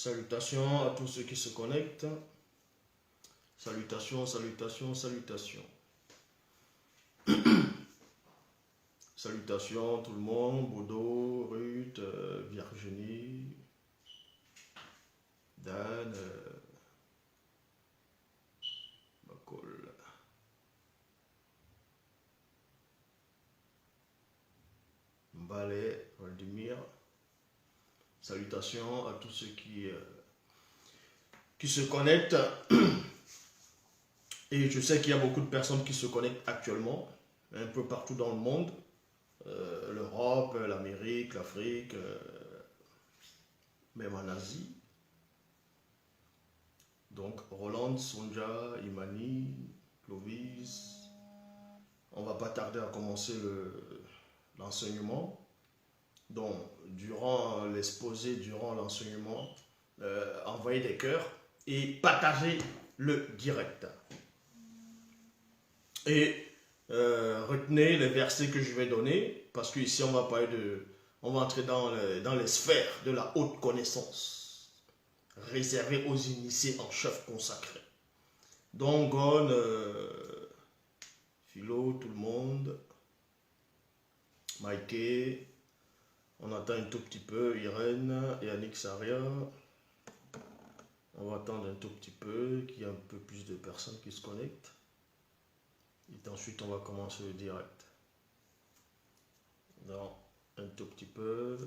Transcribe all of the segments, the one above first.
Salutations à tous ceux qui se connectent. Salutations, salutations, salutations. Salutations tout le monde. Bodo, Ruth, Virginie, Dan, Bacol. Mbale, Valdimir. Salutations à tous ceux qui se connectent. Et je sais qu'il y a beaucoup de personnes qui se connectent actuellement, un peu partout dans le monde. L'Europe, l'Amérique, l'Afrique, même en Asie. Donc Roland, Sonja, Imani, Clovis. On va pas tarder à commencer l'enseignement. Donc, durant l'exposé, durant l'enseignement, envoyez des cœurs et partagez le direct. Et retenez les versets que je vais donner, parce qu'ici on va entrer dans les sphères de la haute connaissance, réservées aux initiés en chef consacré. Donc, Gon, Philo, tout le monde, Mikey. On attend un tout petit peu, Irène et Annick Saria. On va attendre un tout petit peu, qu'il y ait un peu plus de personnes qui se connectent. Et ensuite, on va commencer le direct. Dans un tout petit peu.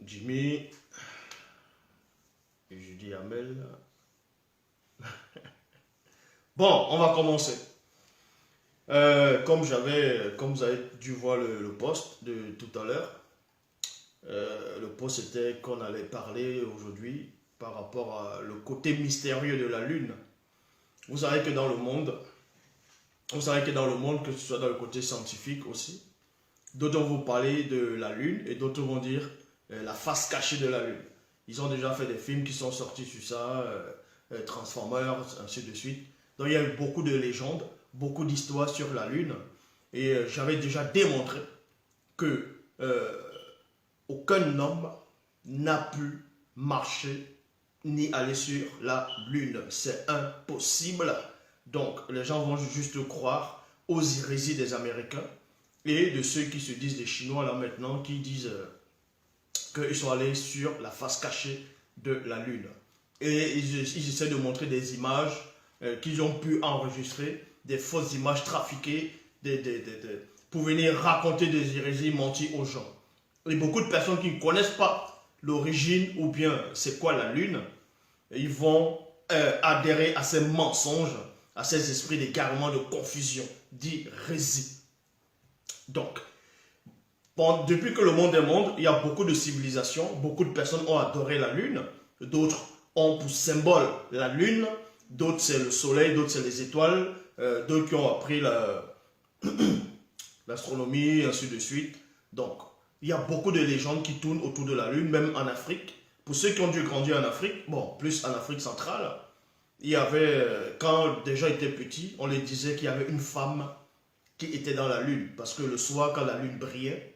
Jimmy. Et Judy Hamel. Bon, on va commencer. Comme vous avez dû voir le post de tout à l'heure, le post était qu'on allait parler aujourd'hui par rapport à le côté mystérieux de la Lune. Vous savez que dans le monde, que ce soit dans le côté scientifique aussi, d'autres vont vous parler de la Lune et d'autres vont dire la face cachée de la Lune. Ils ont déjà fait des films qui sont sortis sur ça, Transformers, ainsi de suite. Donc il y a eu beaucoup de légendes, beaucoup d'histoires sur la Lune. Et j'avais déjà démontré que aucun homme n'a pu marcher ni aller sur la Lune. C'est impossible. Donc les gens vont juste croire aux hérésies des Américains et de ceux qui se disent des Chinois là maintenant, qui disent qu'ils sont allés sur la face cachée de la Lune. Et ils essaient de montrer des images qu'ils ont pu enregistrer, des fausses images trafiquées, pour venir raconter des hérésies, mentir aux gens. Et beaucoup de personnes qui ne connaissent pas l'origine ou bien c'est quoi la Lune, ils vont adhérer à ces mensonges, à ces esprits d'égarement, de confusion, d'hérésie. Donc, bon, depuis que le monde est monde, il y a beaucoup de civilisations, beaucoup de personnes ont adoré la Lune, d'autres ont pour symbole la Lune, d'autres c'est le soleil, d'autres c'est les étoiles, d'autres qui ont appris l'astronomie, ainsi de suite. Donc, il y a beaucoup de légendes qui tournent autour de la Lune, même en Afrique. Pour ceux qui ont dû grandir en Afrique, bon, plus en Afrique centrale, il y avait, quand des gens étaient petits, on les disait qu'il y avait une femme qui était dans la Lune. Parce que le soir, quand la Lune brillait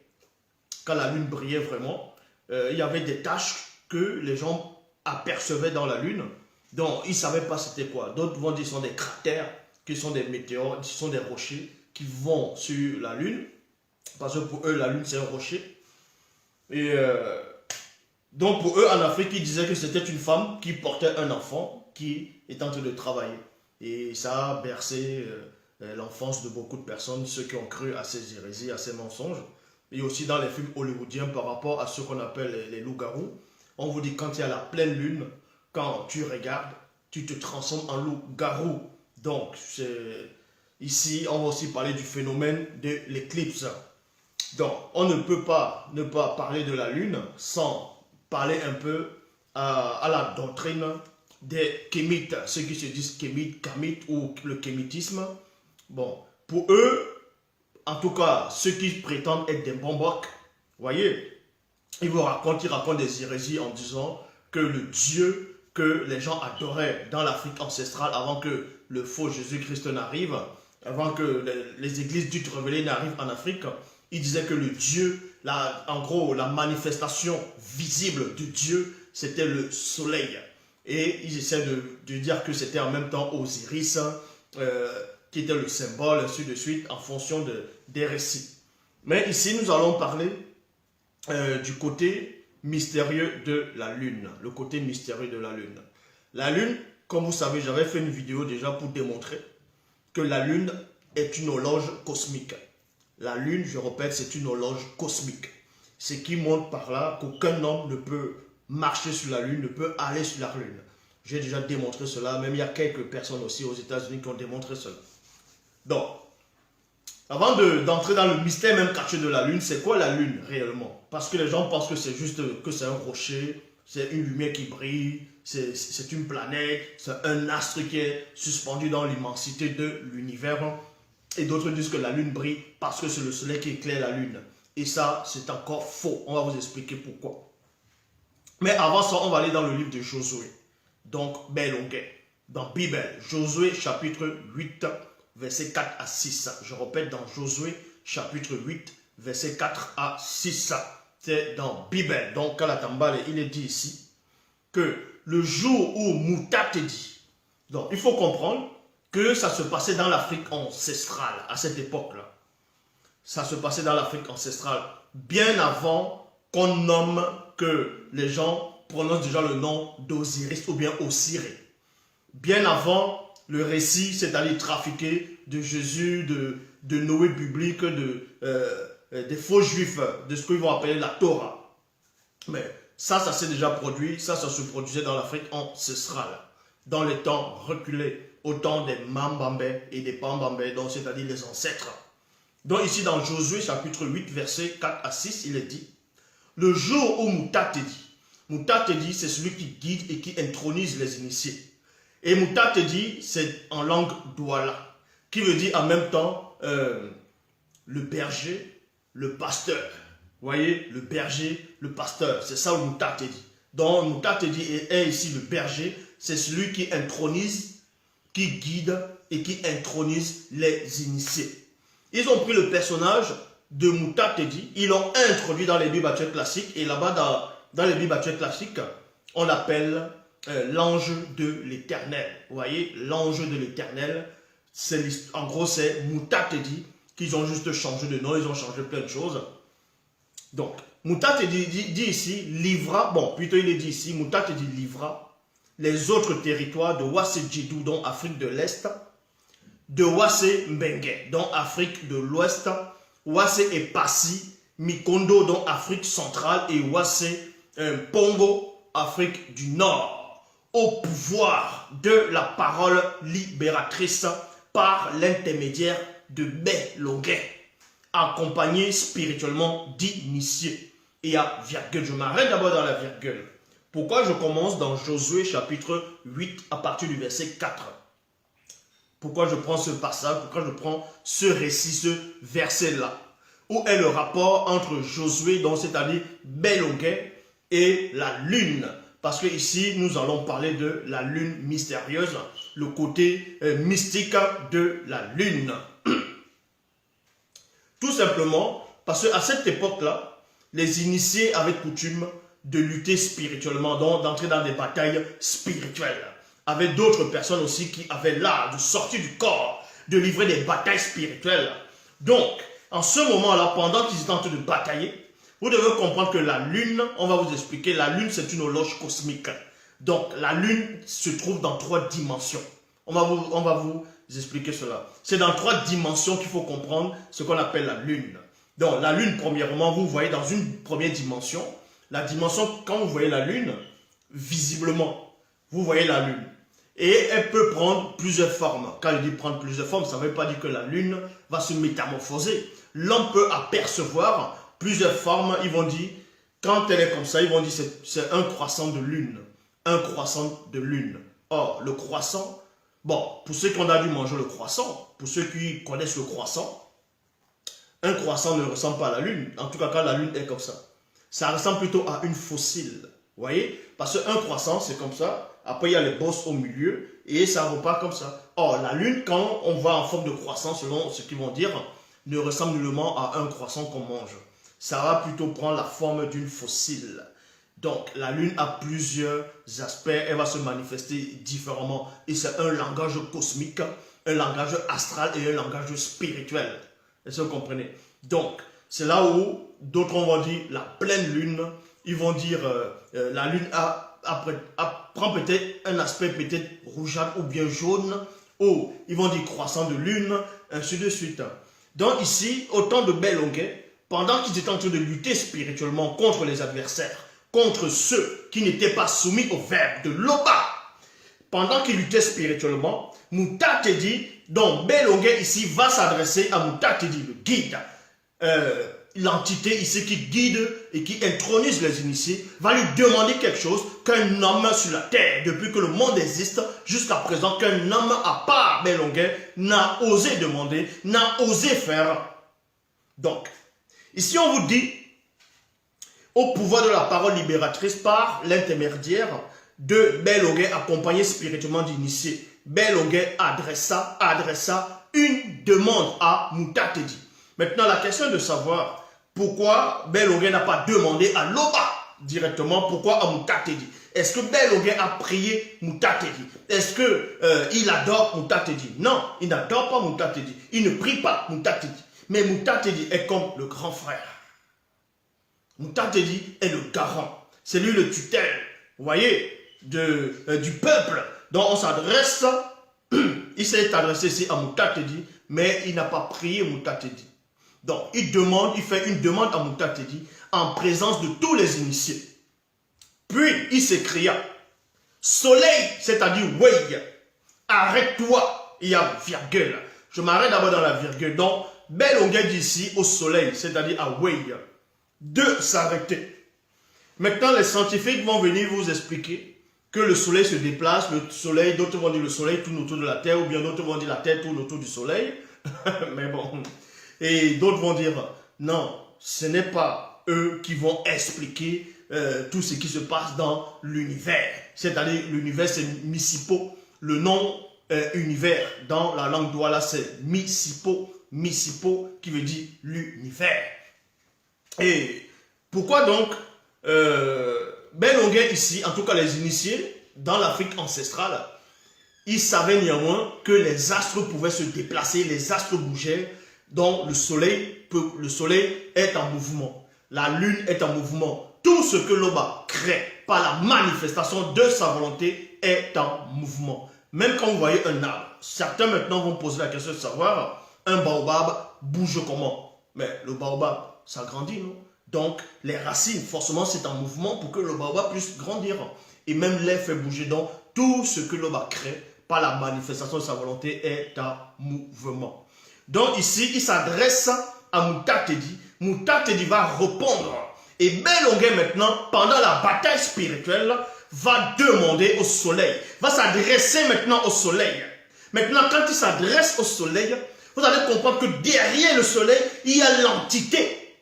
vraiment, il y avait des taches que les gens apercevaient dans la Lune. Donc, ils ne savaient pas c'était quoi. D'autres vont dire que ce sont des cratères, qui sont des météores, ce sont des rochers qui vont sur la Lune. Parce que pour eux, la Lune, c'est un rocher. Et donc, pour eux, en Afrique, ils disaient que c'était une femme qui portait un enfant qui est en train de travailler. Et ça a bercé l'enfance de beaucoup de personnes, ceux qui ont cru à ces hérésies, à ces mensonges. Et aussi dans les films hollywoodiens par rapport à ce qu'on appelle les loups-garous. On vous dit quand il y a la pleine lune, quand tu regardes, tu te transformes en loup-garou. Donc, ici, on va aussi parler du phénomène de l'éclipse. Donc, on ne peut pas ne pas parler de la Lune sans parler un peu à la doctrine des kémites, ceux qui se disent kémites ou le kémitisme. Bon, pour eux, en tout cas, ceux qui prétendent être des bombocs, voyez, ils racontent des hérésies en disant que le Dieu que les gens adoraient dans l'Afrique ancestrale avant que le faux Jésus-Christ n'arrive, avant que les églises dites révélées n'arrivent en Afrique, ils disaient que le Dieu en gros, la manifestation visible de Dieu, c'était le soleil. Et ils essaient de dire que c'était en même temps Osiris, qui était le symbole, ainsi de suite, en fonction des récits. Mais ici, nous allons parler du côté mystérieux de la Lune. Le côté mystérieux de la Lune. La Lune, comme vous savez, j'avais fait une vidéo déjà pour démontrer que la Lune est une horloge cosmique. La Lune, je répète, c'est une horloge cosmique. Ce qui montre par là qu'aucun homme ne peut marcher sur la Lune, ne peut aller sur la Lune. J'ai déjà démontré cela, même il y a quelques personnes aussi aux États-Unis qui ont démontré cela. Donc, avant d'entrer dans le mystère même caché de la Lune, c'est quoi la Lune réellement? Parce que les gens pensent que c'est juste que c'est un rocher, c'est une lumière qui brille, c'est une planète, c'est un astre qui est suspendu dans l'immensité de l'univers. Et d'autres disent que la Lune brille parce que c'est le soleil qui éclaire la Lune. Et ça, c'est encore faux. On va vous expliquer pourquoi. Mais avant ça, on va aller dans le livre de Josué. Donc, Belonguet. Dans Bible, Josué chapitre 8, versets 4 à 6. Je répète, dans Josué chapitre 8, versets 4 à 6. C'est dans Bible. Donc, Kalatambale, il est dit ici que le jour où Mouta te dit. Donc, il faut comprendre que ça se passait dans l'Afrique ancestrale, à cette époque-là. Ça se passait dans l'Afrique ancestrale, bien avant qu'on nomme que les gens prononcent déjà le nom d'Osiris ou bien Osiré. Bien avant le récit, c'est-à-dire trafiqué de Jésus, de Noé biblique, des faux juifs, de ce qu'ils vont appeler la Torah. Mais ça s'est déjà produit, ça se produisait dans l'Afrique ancestrale, dans les temps reculés, au temps des Mambambé et des Pambambé, donc c'est-à-dire les ancêtres. Donc ici dans Josué chapitre 8, versets 4 à 6, il est dit, le jour où Mouta te dit, c'est celui qui guide et qui intronise les initiés. Et Mouta te dit, c'est en langue douala, qui veut dire en même temps le berger, le pasteur. Vous voyez, le berger, le pasteur, c'est ça où Mouta te dit. Donc Mouta te dit est ici le berger, c'est celui qui intronise, qui guide et qui intronise les initiés. Ils ont pris le personnage de Mouta te dit, ils l'ont introduit dans les Bibles actuelles classiques, et là-bas dans les Bibles actuelles classiques, on l'appelle l'ange de l'Éternel. Vous voyez, l'ange de l'Éternel, en gros c'est Mouta te dit, qu'ils ont juste changé de nom, ils ont changé plein de choses. Donc, Mouta te dit ici, livra, bon, plutôt il est dit ici, Mouta te dit livra les autres territoires de Wassé Djidou, dans Afrique de l'Est, de Wassé Mbengue, dans Afrique de l'Ouest, Wassé et Passi, Mikondo, dans Afrique centrale, et Wassé Pongo, Afrique du Nord, au pouvoir de la parole libératrice par l'intermédiaire de Belonguet, accompagné spirituellement d'initiés. Et à virgule, je m'arrête d'abord dans la virgule. Pourquoi je commence dans Josué chapitre 8 à partir du verset 4? Pourquoi je prends ce passage, pourquoi je prends ce récit, ce verset-là? Où est le rapport entre Josué, donc c'est-à-dire Belonguet, et la lune? Parce que ici, nous allons parler de la lune mystérieuse, le côté mystique de la lune. Tout simplement parce qu'à cette époque-là, les initiés avaient coutume de lutter spirituellement, donc d'entrer dans des batailles spirituelles. Avec d'autres personnes aussi qui avaient l'art de sortir du corps, de livrer des batailles spirituelles. Donc, en ce moment-là, pendant qu'ils étaient en train de batailler, vous devez comprendre que la lune, on va vous expliquer, la lune c'est une horloge cosmique. Donc, la lune se trouve dans 3 dimensions. On va vous expliquer cela. C'est dans 3 dimensions qu'il faut comprendre ce qu'on appelle la lune. Donc, la lune, premièrement, vous voyez dans une première dimension. La dimension, quand vous voyez la lune, visiblement, vous voyez la lune. Et elle peut prendre plusieurs formes. Quand je dis prendre plusieurs formes, ça ne veut pas dire que la lune va se métamorphoser. L'homme peut apercevoir plusieurs formes. Ils vont dire, quand elle est comme ça, ils vont dire c'est un croissant de lune. Un croissant de lune. Or, le croissant, bon, pour ceux qui ont dû manger le croissant, pour ceux qui connaissent le croissant, un croissant ne ressemble pas à la lune. En tout cas, quand la lune est comme ça. Ça ressemble plutôt à une fossile. Vous voyez? Parce qu'un croissant, c'est comme ça. Après, il y a les bosses au milieu. Et ça repart comme ça. Or, la lune, quand on va en forme de croissant, selon ce qu'ils vont dire, ne ressemble nullement à un croissant qu'on mange. ça va plutôt prendre la forme d'une fossile. Donc, la lune a plusieurs aspects, elle va se manifester différemment. Et c'est un langage cosmique, un langage astral et un langage spirituel. Est-ce que vous comprenez? Donc, c'est là où d'autres vont dire la pleine lune, ils vont dire la lune prend peut-être un aspect peut-être rougeâtre ou bien jaune, ou ils vont dire croissant de lune, ainsi de suite. Donc ici, au temps de Belonguet, pendant qu'ils étaient en train de lutter spirituellement contre les adversaires, contre ceux qui n'étaient pas soumis au verbe de Loba, pendant qu'ils luttaient spirituellement, Moutatedi, donc Belonguet ici va s'adresser à Moutatedi, le guide, l'entité ici qui guide et qui intronise les initiés, va lui demander quelque chose qu'un homme sur la terre, depuis que le monde existe jusqu'à présent, qu'un homme à part Belonguet n'a osé demander, n'a osé faire. Donc, ici on vous dit, au pouvoir de la parole libératrice par l'intermédiaire de Belonguet accompagné spirituellement d'initiés, Belonguet adressa une demande à Moutatedi. Maintenant, la question est de savoir pourquoi Belonguet n'a pas demandé à Loba directement, pourquoi à Moutatedi. Est-ce que Belonguet a prié Moutatedi? Est-ce qu'il adore Moutatedi? Non, il n'adore pas Moutatedi. Il ne prie pas Moutatedi. Mais Moutatedi est comme le grand frère. Moutatedi est le garant. C'est lui le tutel, vous voyez, du peuple dont on s'adresse. Il s'est adressé ici à Moutatedi, mais il n'a pas prié Moutatedi. Donc, il fait une demande à Moutatedi en présence de tous les initiés. Puis, il s'écria, soleil, c'est-à-dire Wey, arrête-toi, il y a virgule. Je m'arrête d'abord dans la virgule. Donc, Belonguet dit ici au soleil, c'est-à-dire à Wey, de s'arrêter. Maintenant, les scientifiques vont venir vous expliquer que le soleil se déplace, le soleil, d'autres vont dire le soleil tourne autour de la terre, ou bien d'autres vont dire la terre tourne autour du soleil. Mais bon... Et d'autres vont dire, non, ce n'est pas eux qui vont expliquer tout ce qui se passe dans l'univers. C'est-à-dire, l'univers, c'est Misipo. Le nom univers, dans la langue douala, c'est Misipo. Misipo, qui veut dire l'univers. Et pourquoi donc Belonguet ici, en tout cas les initiés, dans l'Afrique ancestrale, ils savaient néanmoins que les astres pouvaient se déplacer, les astres bougeaient, donc le soleil est en mouvement, la lune est en mouvement. Tout ce que Loba crée par la manifestation de sa volonté est en mouvement. Même quand vous voyez un arbre, certains maintenant vont poser la question de savoir, un baobab bouge comment? Mais le baobab, ça grandit, non? Donc les racines, forcément, c'est en mouvement pour que le baobab puisse grandir. Et même l'air fait bouger. Donc tout ce que Loba crée par la manifestation de sa volonté est en mouvement. Donc ici, il s'adresse à Moutatedi. Moutatedi va répondre. Et Belonguet maintenant, pendant la bataille spirituelle, va demander au soleil. Va s'adresser maintenant au soleil. Maintenant, quand il s'adresse au soleil, vous allez comprendre que derrière le soleil, il y a l'entité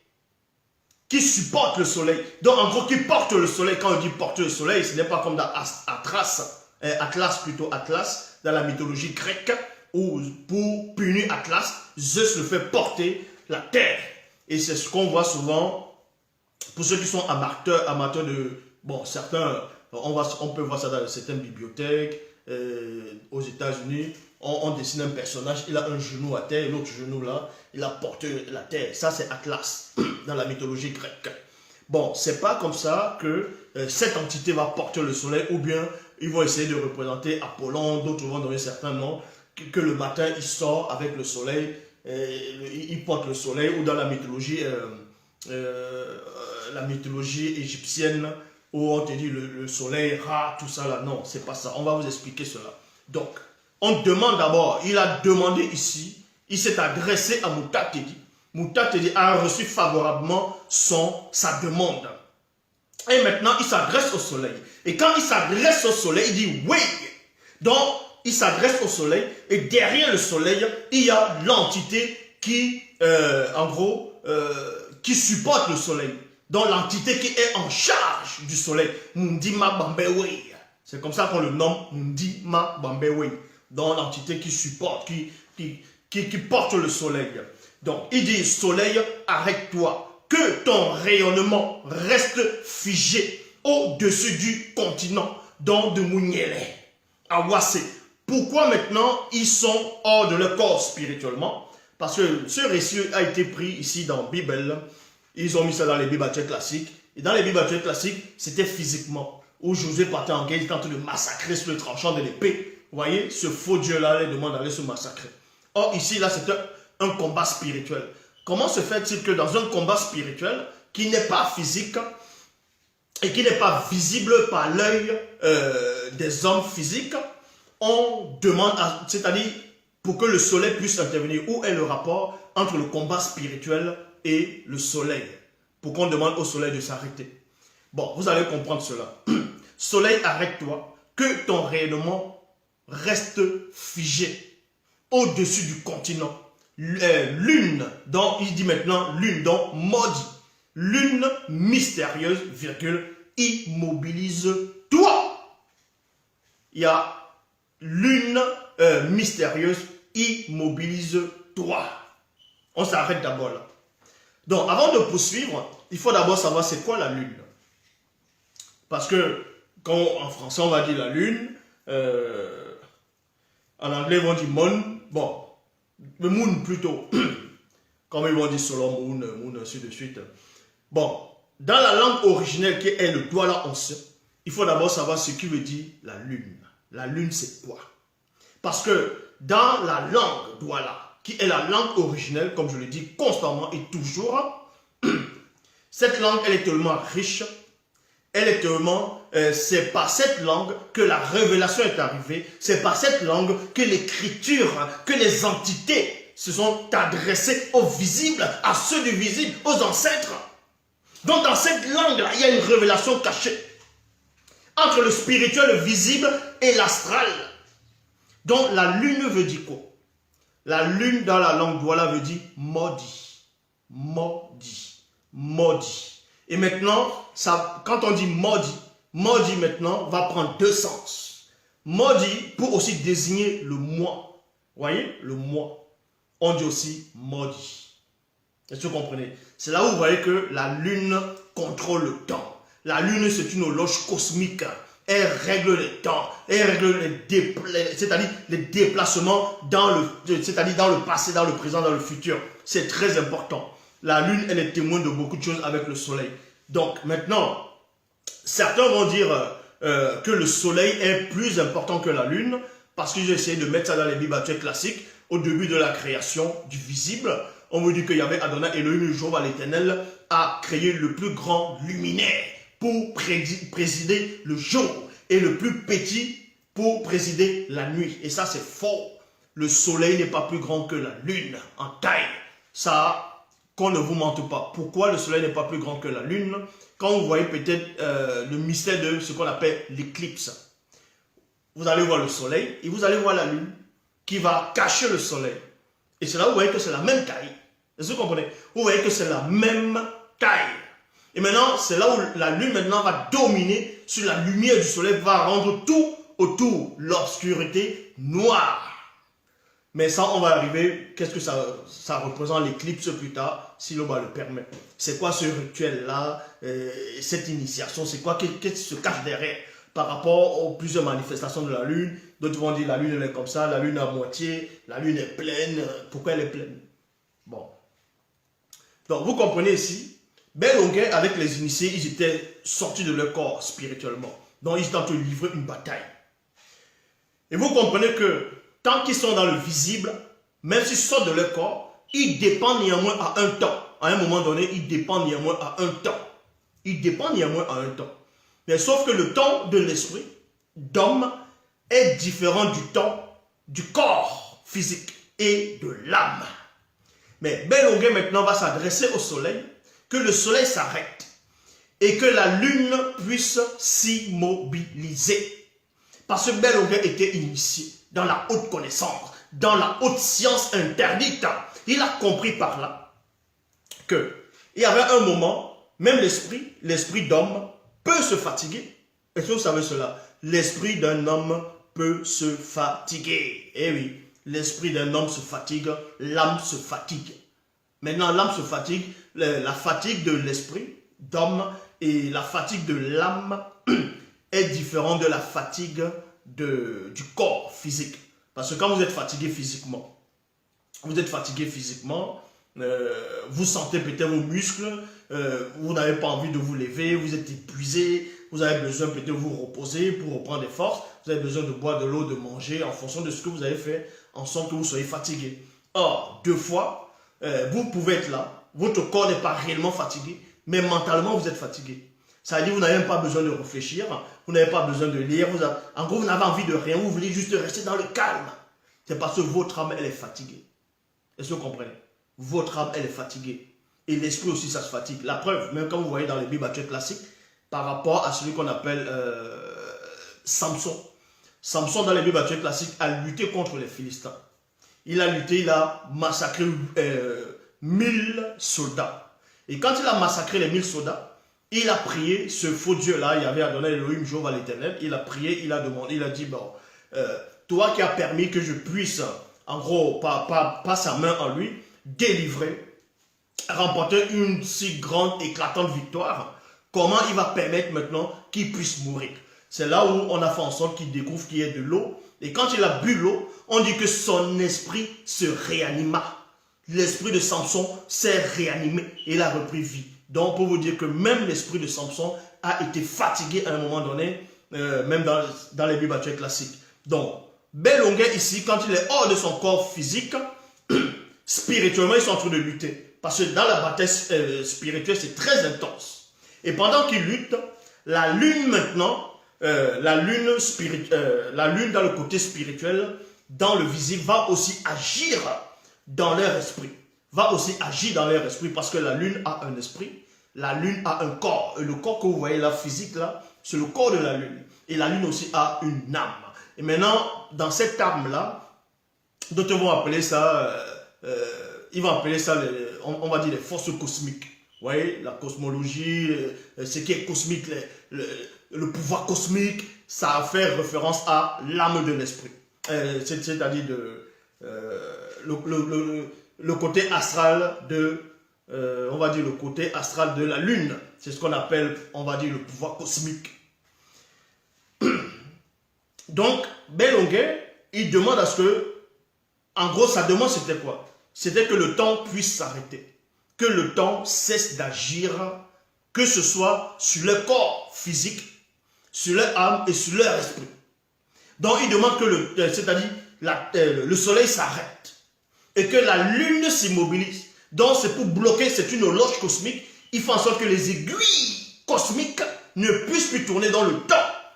qui supporte le soleil. Donc en gros, qui porte le soleil. Quand on dit porter le soleil, ce n'est pas comme dans Atlas, dans la mythologie grecque, où pour punir Atlas, Zeus le fait porter la terre. Et c'est ce qu'on voit souvent, pour ceux qui sont amateurs de... Bon, certains, on peut voir ça dans certaines bibliothèques, aux États-Unis, on dessine un personnage, il a un genou à terre, et l'autre genou là, il a porté la terre. Ça, c'est Atlas, dans la mythologie grecque. Bon, c'est pas comme ça que cette entité va porter le soleil, ou bien ils vont essayer de représenter Apollon, d'autres vont donner certains noms, que le matin il sort avec le soleil, il porte le soleil, ou dans la mythologie égyptienne, où on te dit le soleil, Ra, tout ça là. Non, c'est pas ça. On va vous expliquer cela. Donc, on demande d'abord, il a demandé ici, il s'est adressé à Moutatedi. Moutatedi a reçu favorablement sa demande. Et maintenant, il s'adresse au soleil. Et quand il s'adresse au soleil, il dit oui. Donc, il s'adresse au soleil. Et derrière le soleil, il y a l'entité qui, en gros, qui supporte le soleil. Donc, l'entité qui est en charge du soleil. Mundima Bambewe. C'est comme ça qu'on le nomme Mundima Bambewe. Donc, l'entité qui supporte, qui porte le soleil. Donc, il dit, soleil, arrête-toi. que ton rayonnement reste figé au-dessus du continent, donc de Mounyele, à Wassé. Pourquoi maintenant ils sont hors de leur corps spirituellement? Parce que ce récit a été pris ici dans la Bible. Ils ont mis ça dans les Bibles classiques. Et dans les Bibles classiques, c'était physiquement. Où Josué partait en guerre, il était en train de massacrer sur le tranchant de l'épée. Vous voyez, ce faux Dieu-là les demande d'aller se massacrer. Or, ici, là, c'est un combat spirituel. Comment se fait-il que dans un combat spirituel, qui n'est pas physique et qui n'est pas visible par l'œil des hommes physiques, on demande, c'est-à-dire pour que le soleil puisse intervenir, où est le rapport entre le combat spirituel et le soleil? Pour qu'on demande au soleil de s'arrêter. Bon, vous allez comprendre cela. Soleil, arrête-toi, que ton rayonnement reste figé au-dessus du continent. Lune, donc il dit maintenant lune, donc maudit. Lune mystérieuse, virgule, immobilise-toi. Il y a lune mystérieuse, immobilise-toi. On s'arrête d'abord là. Donc, avant de poursuivre, il faut d'abord savoir c'est quoi la lune. Parce que, quand en français on va dire la lune, en anglais ils vont dire moon, bon, le moon plutôt, comme ils vont dire solar moon, moon, ainsi de suite. Bon, dans la langue originelle qui est le douala ancien, il faut d'abord savoir ce qui veut dire la lune. La lune c'est quoi? Parce que dans la langue douala, qui est la langue originelle, comme je le dis constamment et toujours, cette langue, elle est tellement riche, elle est tellement, c'est par cette langue que la révélation est arrivée, c'est par cette langue que l'écriture, que les entités se sont adressées aux visibles, à ceux du visible, aux ancêtres. Donc dans cette langue-là, il y a une révélation cachée entre le spirituel, le visible et l'astral. Donc la lune veut dire quoi? La lune dans la langue douala veut dire maudit. Maudit. Maudit. Et maintenant, ça, quand on dit maudit, maudit maintenant va prendre deux sens. Maudit pour aussi désigner le mois. Vous voyez, le mois. On dit aussi maudit. Est-ce que vous comprenez? C'est là où vous voyez que la lune contrôle le temps. La lune, c'est une horloge cosmique. Elle règle les temps, elle règle les déplacements dans le passé, dans le présent, dans le futur. C'est très important. La lune, elle est témoin de beaucoup de choses avec le soleil. Donc maintenant, certains vont dire que le soleil est plus important que la lune, parce que j'ai essayé de mettre ça dans les Bibles classiques. Au début de la création du visible, on me dit qu'il y avait Adonai Elohim, Jéhovah l'Éternel, a créé le plus grand luminaire pour présider le jour et le plus petit pour présider la nuit. Et ça, c'est faux. Le soleil n'est pas plus grand que la lune en taille. Ça, qu'on ne vous mente pas. Pourquoi le soleil n'est pas plus grand que la lune? Quand vous voyez peut-être le mystère de ce qu'on appelle l'éclipse, vous allez voir le soleil et vous allez voir la lune qui va cacher le soleil. Et c'est là où vous voyez que c'est la même taille. Est-ce que vous comprenez? Vous voyez que c'est la même taille. Et maintenant, c'est là où la lune maintenant va dominer sur la lumière du soleil, va rendre tout autour l'obscurité noire. Mais ça, on va arriver, qu'est-ce que ça représente l'éclipse plus tard, si l'on le permet. C'est quoi ce rituel-là, cette initiation, c'est quoi, qu'est-ce qui se cache derrière par rapport aux plusieurs manifestations de la lune? D'autres vont dire la lune elle est comme ça, la lune à moitié, la lune est pleine, pourquoi elle est pleine? Bon. Donc vous comprenez ici, Belonguet, avec les initiés, ils étaient sortis de leur corps spirituellement. Donc ils étaient en train de livrer une bataille. Et vous comprenez que tant qu'ils sont dans le visible, même s'ils sortent de leur corps, ils dépendent néanmoins à un temps. À un moment donné, ils dépendent néanmoins à un temps. Ils dépendent néanmoins à un temps. Mais sauf que le temps de l'esprit d'homme est différent du temps du corps physique et de l'âme. Mais Belonguet maintenant va s'adresser au soleil, que le soleil s'arrête et que la lune puisse s'immobiliser. Parce que Belonguet était initié dans la haute connaissance, dans la haute science interdite. Il a compris par là qu'il y avait un moment, même l'esprit d'homme peut se fatiguer. Est-ce que vous savez cela? L'esprit d'un homme peut se fatiguer. Eh oui, l'esprit d'un homme se fatigue, l'âme se fatigue. Maintenant, l'âme se fatigue. La fatigue de l'esprit d'homme et la fatigue de l'âme est différente de la fatigue du corps physique. Parce que quand vous êtes fatigué physiquement, vous sentez peut-être vos muscles, vous n'avez pas envie de vous lever, vous êtes épuisé, vous avez besoin peut-être de vous reposer pour reprendre des forces, vous avez besoin de boire de l'eau, de manger en fonction de ce que vous avez fait en sorte que vous soyez fatigué. Or, deux fois, vous pouvez être là, votre corps n'est pas réellement fatigué, mais mentalement vous êtes fatigué. Ça veut dire que vous n'avez même pas besoin de réfléchir, vous n'avez pas besoin de lire, en gros vous n'avez envie de rien, vous voulez juste rester dans le calme. C'est parce que votre âme elle est fatiguée. Est-ce que vous comprenez? Votre âme elle est fatiguée. Et l'esprit aussi ça se fatigue. La preuve, même quand vous voyez dans les Bibles actuelles classiques, par rapport à celui qu'on appelle Samson. Samson dans les Bibles actuelles classiques a lutté contre les Philistins. Il a lutté, il a massacré 1000 soldats. Et quand il a massacré les 1000 soldats, il a prié ce faux Dieu-là, il avait adonné Elohim, Jéhovah l'Éternel, il a prié, il a demandé, il a dit, bon, toi qui as permis que je puisse, en gros, pas sa main en lui, délivrer, remporter une si grande, éclatante victoire, comment il va permettre maintenant qu'il puisse mourir? C'est là où on a fait en sorte qu'il découvre qu'il y a de l'eau. Et quand il a bu l'eau, on dit que son esprit se réanima. L'esprit de Samson s'est réanimé et il a repris vie. Donc, pour vous dire que même l'esprit de Samson a été fatigué à un moment donné, même dans les Bibles actuelles classiques. Donc, Belonguet ici, quand il est hors de son corps physique, spirituellement, ils sont en train de lutter. Parce que dans la bataille spirituelle, c'est très intense. Et pendant qu'ils luttent, la lune maintenant, la lune dans le côté spirituel, dans le visible, va aussi agir dans leur esprit. Va aussi agir dans leur esprit parce que la lune a un esprit, la lune a un corps. Et le corps que vous voyez là, physique là, c'est le corps de la lune. Et la lune aussi a une âme. Et maintenant, dans cette âme-là, d'autres vont appeler ça, ils vont appeler ça, on va dire les forces cosmiques. Vous voyez, la cosmologie, ce qui est cosmique, le pouvoir cosmique, ça fait référence à l'âme de l'esprit. C'est-à-dire le côté astral de, on va dire le côté astral de la lune. C'est ce qu'on appelle, on va dire, le pouvoir cosmique. Donc, Belonguet, il demande à ce que, en gros, sa demande c'était quoi? C'était que le temps puisse s'arrêter, que le temps cesse d'agir, que ce soit sur leur corps physique, sur leur âme et sur leur esprit. Donc, il demande que le soleil s'arrête et que la lune s'immobilise. Donc, c'est pour bloquer, c'est une horloge cosmique. Il fait en sorte que les aiguilles cosmiques ne puissent plus tourner dans le temps,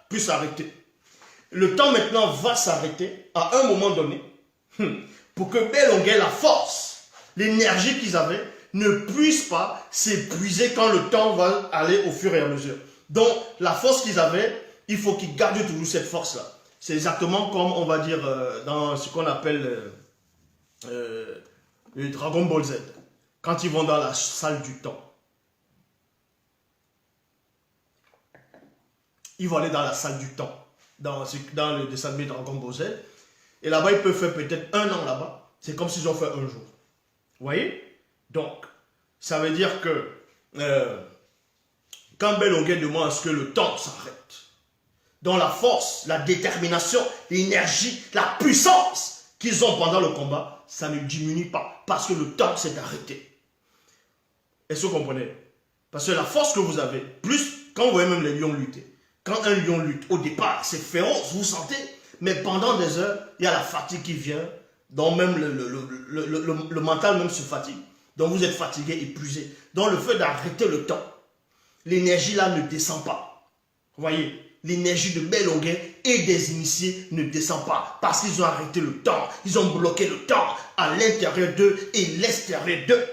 puissent s'arrêter. Le temps maintenant va s'arrêter à un moment donné pour que Belonguet, la force, l'énergie qu'ils avaient, ne puisse pas s'épuiser quand le temps va aller au fur et à mesure. Donc, la force qu'ils avaient, il faut qu'ils gardent toujours cette force-là. C'est exactement comme, on va dire, dans ce qu'on appelle le Dragon Ball Z. Quand ils vont dans la salle du temps. Ils vont aller dans la salle du temps. Dans le dessin animé Dragon Ball Z. Et là-bas, ils peuvent faire peut-être 1 an là-bas. C'est comme s'ils ont fait 1 jour. Vous voyez? Donc, ça veut dire que quand Belonguet demande à ce que le temps s'arrête, dans la force, la détermination, l'énergie, la puissance qu'ils ont pendant le combat, ça ne diminue pas parce que le temps s'est arrêté. Est-ce que vous comprenez? Parce que la force que vous avez, plus quand vous voyez même les lions lutter, quand un lion lutte, au départ, c'est féroce, vous sentez, mais pendant des heures, il y a la fatigue qui vient, donc même le mental même se fatigue. Donc vous êtes fatigué, épuisé. Donc le fait d'arrêter le temps, l'énergie là ne descend pas. Vous voyez, l'énergie de Belonguet et des initiés ne descend pas parce qu'ils ont arrêté le temps. Ils ont bloqué le temps à l'intérieur d'eux et l'extérieur d'eux.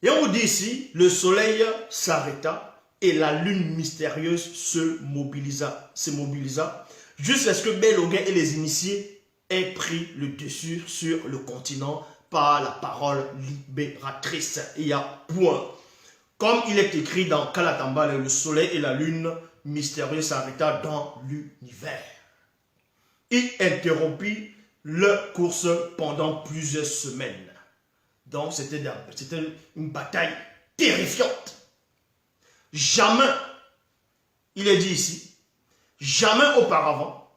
Et on vous dit ici, le soleil s'arrêta et la lune mystérieuse se mobilisa jusqu'à ce que Belonguet et les initiés aient pris le dessus sur le continent par la parole libératrice. Il y a point. Comme il est écrit dans Kalatamba, le soleil et la lune mystérieuse s'arrêta dans l'univers. Il interrompit leur course pendant plusieurs semaines. Donc c'était une bataille terrifiante. Jamais, il est dit ici, jamais auparavant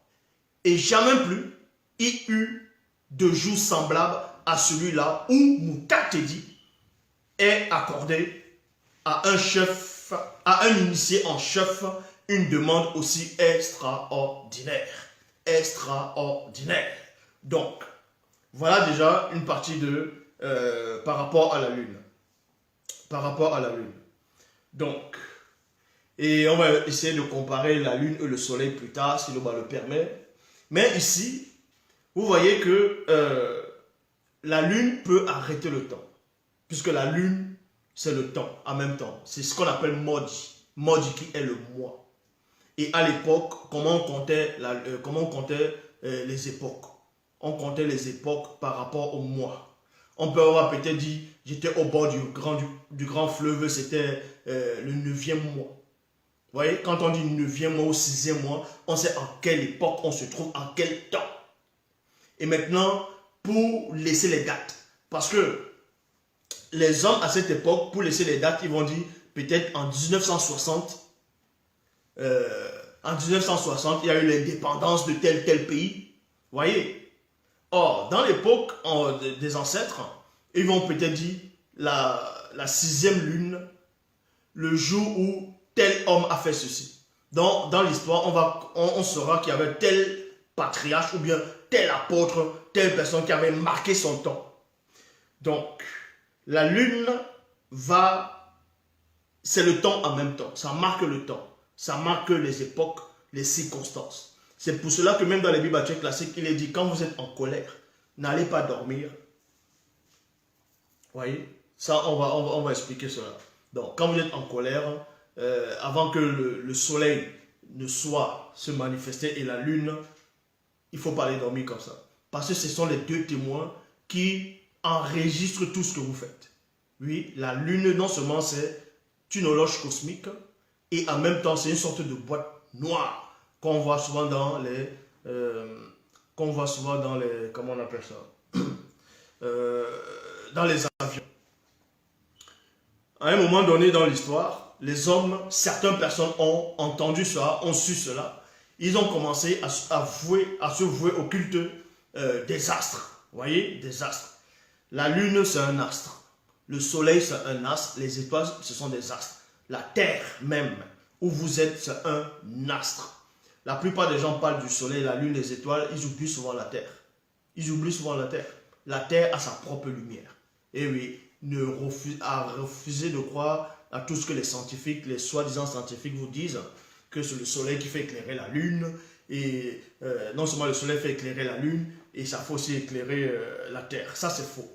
et jamais plus, il y eut de jour semblable à celui-là où Moukatedi est accordé à un chef, à un initié en chef, une demande aussi extraordinaire. Extraordinaire. Donc, voilà déjà une partie de par rapport à la Lune. Par rapport à la Lune. Donc, et on va essayer de comparer la Lune et le Soleil plus tard, si l'on le permet. Mais ici, vous voyez que la Lune peut arrêter le temps. Puisque la Lune, c'est le temps en même temps. C'est ce qu'on appelle Modi. Modi qui est le mois. Et à l'époque, comment on comptait, les époques? On comptait les époques par rapport au mois. On peut avoir peut-être dit, j'étais au bord du grand fleuve, c'était le 9e mois. Vous voyez, quand on dit 9e mois ou 6e mois, on sait en quelle époque on se trouve, en quel temps. Et maintenant, pour laisser les dates, parce que les hommes à cette époque, pour laisser les dates, ils vont dire peut-être en 1960, il y a eu l'indépendance de tel pays. Vous voyez? Or, dans l'époque des ancêtres, ils vont peut-être dire la 6e lune, le jour où tel homme a fait ceci. Donc, dans l'histoire, on saura qu'il y avait tel patriarche ou bien tel apôtre, telle personne qui avait marqué son temps. Donc, la lune c'est le temps en même temps. Ça marque le temps. Ça marque les époques, les circonstances. C'est pour cela que même dans les Bibles classiques, il est dit, quand vous êtes en colère, n'allez pas dormir. Vous voyez? Ça, on va expliquer cela. Donc, quand vous êtes en colère, avant que le soleil ne soit se manifester et la lune, il ne faut pas aller dormir comme ça. Parce que ce sont les deux témoins qui enregistrent tout ce que vous faites. Oui, la lune, non seulement c'est une horloge cosmique, et en même temps, c'est une sorte de boîte noire qu'on voit souvent dans les... comment on appelle ça? Dans les avions. À un moment donné dans l'histoire, les hommes, certaines personnes ont entendu cela, ont su cela. Ils ont commencé à se vouer au culte des astres. Vous voyez, des astres. La lune, c'est un astre. Le soleil, c'est un astre. Les étoiles, ce sont des astres. La terre même, où vous êtes, c'est un astre. La plupart des gens parlent du soleil, la lune, les étoiles, ils oublient souvent la terre. Ils oublient souvent la terre. La terre a sa propre lumière. Et oui, refusez de croire à tout ce que les scientifiques, les soi-disant scientifiques vous disent, que c'est le soleil qui fait éclairer la lune, et non seulement le soleil fait éclairer la lune, et ça fait aussi éclairer la terre. Ça, c'est faux.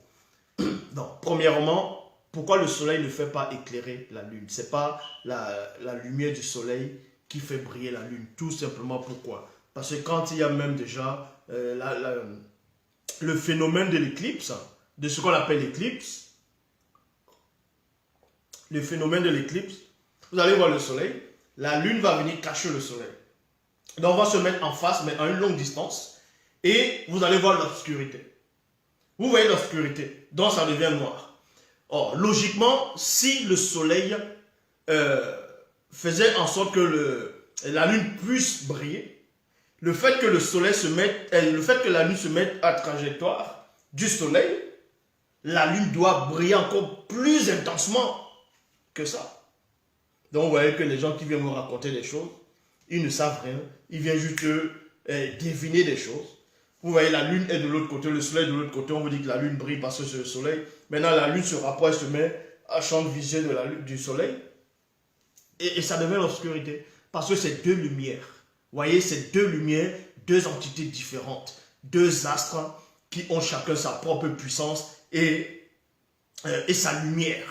Donc, premièrement, pourquoi le soleil ne fait pas éclairer la lune? Ce n'est pas la lumière du soleil qui fait briller la lune. Tout simplement pourquoi? Parce que quand il y a même déjà le phénomène de l'éclipse, de ce qu'on appelle l'éclipse, le phénomène de l'éclipse, vous allez voir le soleil, la lune va venir cacher le soleil. Donc on va se mettre en face, mais à une longue distance, et vous allez voir l'obscurité. Vous voyez l'obscurité, donc ça devient noir. Or, logiquement, si le soleil faisait en sorte que la lune puisse briller, le fait que la lune se mette à trajectoire du soleil, la lune doit briller encore plus intensement que ça. Donc vous voyez que les gens qui viennent vous raconter des choses, ils ne savent rien, ils viennent juste deviner des choses. Vous voyez, la lune est de l'autre côté, le soleil est de l'autre côté, on vous dit que la lune brille parce que c'est le soleil. Maintenant la lune se rapproche, se met à champ de vision du soleil, et ça devient l'obscurité. Parce que c'est deux lumières. Vous voyez, c'est deux lumières, deux entités différentes, deux astres qui ont chacun sa propre puissance et sa lumière.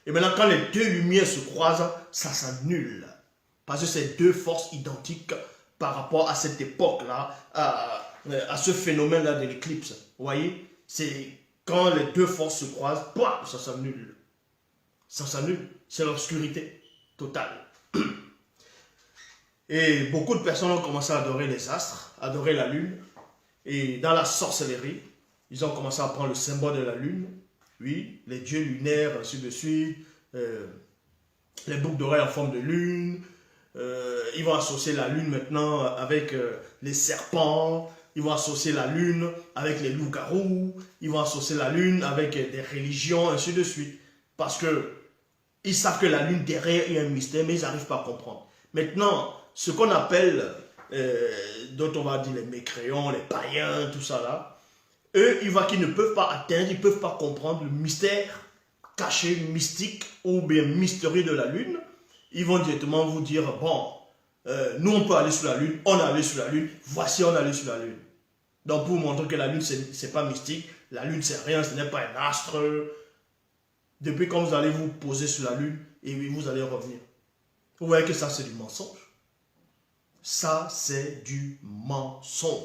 Et maintenant, quand les deux lumières se croisent, ça s'annule. Parce que c'est deux forces identiques par rapport à cette époque-là, à ce phénomène-là de l'éclipse. Vous voyez, c'est quand les deux forces se croisent, ça s'annule. Ça s'annule. C'est l'obscurité totale. Et beaucoup de personnes ont commencé à adorer les astres, adorer la lune. Et dans la sorcellerie, ils ont commencé à prendre le symbole de la lune. Oui, les dieux lunaires, ainsi de suite. Les boucles d'oreilles en forme de lune. Ils vont associer la lune maintenant avec les serpents. Ils vont associer la lune avec les loups-garous. Ils vont associer la lune avec des religions, ainsi de suite. Parce que ils savent que la lune derrière il y a un mystère, mais ils n'arrivent pas à comprendre. Maintenant, ce qu'on appelle, dont on va dire les mécréants, les païens, tout ça là, eux, ils voient qu'ils ne peuvent pas atteindre, ils ne peuvent pas comprendre le mystère caché, mystique ou bien mystérieux de la lune. Ils vont directement vous dire, bon, nous on peut aller sur la lune, on est allé sur la lune, voici on est allé sur la lune. Donc pour vous montrer que la lune c'est pas mystique, la lune c'est rien, ce n'est pas un astre. Depuis quand vous allez vous poser sur la lune et vous allez revenir. Vous voyez que ça c'est du mensonge. Ça c'est du mensonge.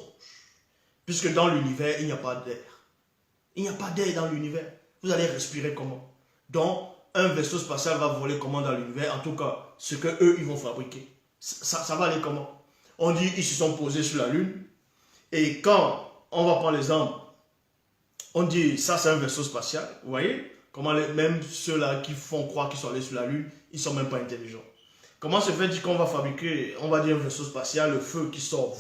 Puisque dans l'univers il n'y a pas d'air. Il n'y a pas d'air dans l'univers. Vous allez respirer comment? Donc un vaisseau spatial va voler comment dans l'univers? En tout cas, ce que eux ils vont fabriquer. Ça va aller comment? On dit ils se sont posés sur la lune. Et quand on va prendre l'exemple, on dit ça c'est un vaisseau spatial. Vous voyez? Comment même ceux-là qui font croire qu'ils sont allés sur la lune, ils ne sont même pas intelligents. Comment se fait-il qu'on va fabriquer, on va dire un vaisseau spatial, le feu qui sort?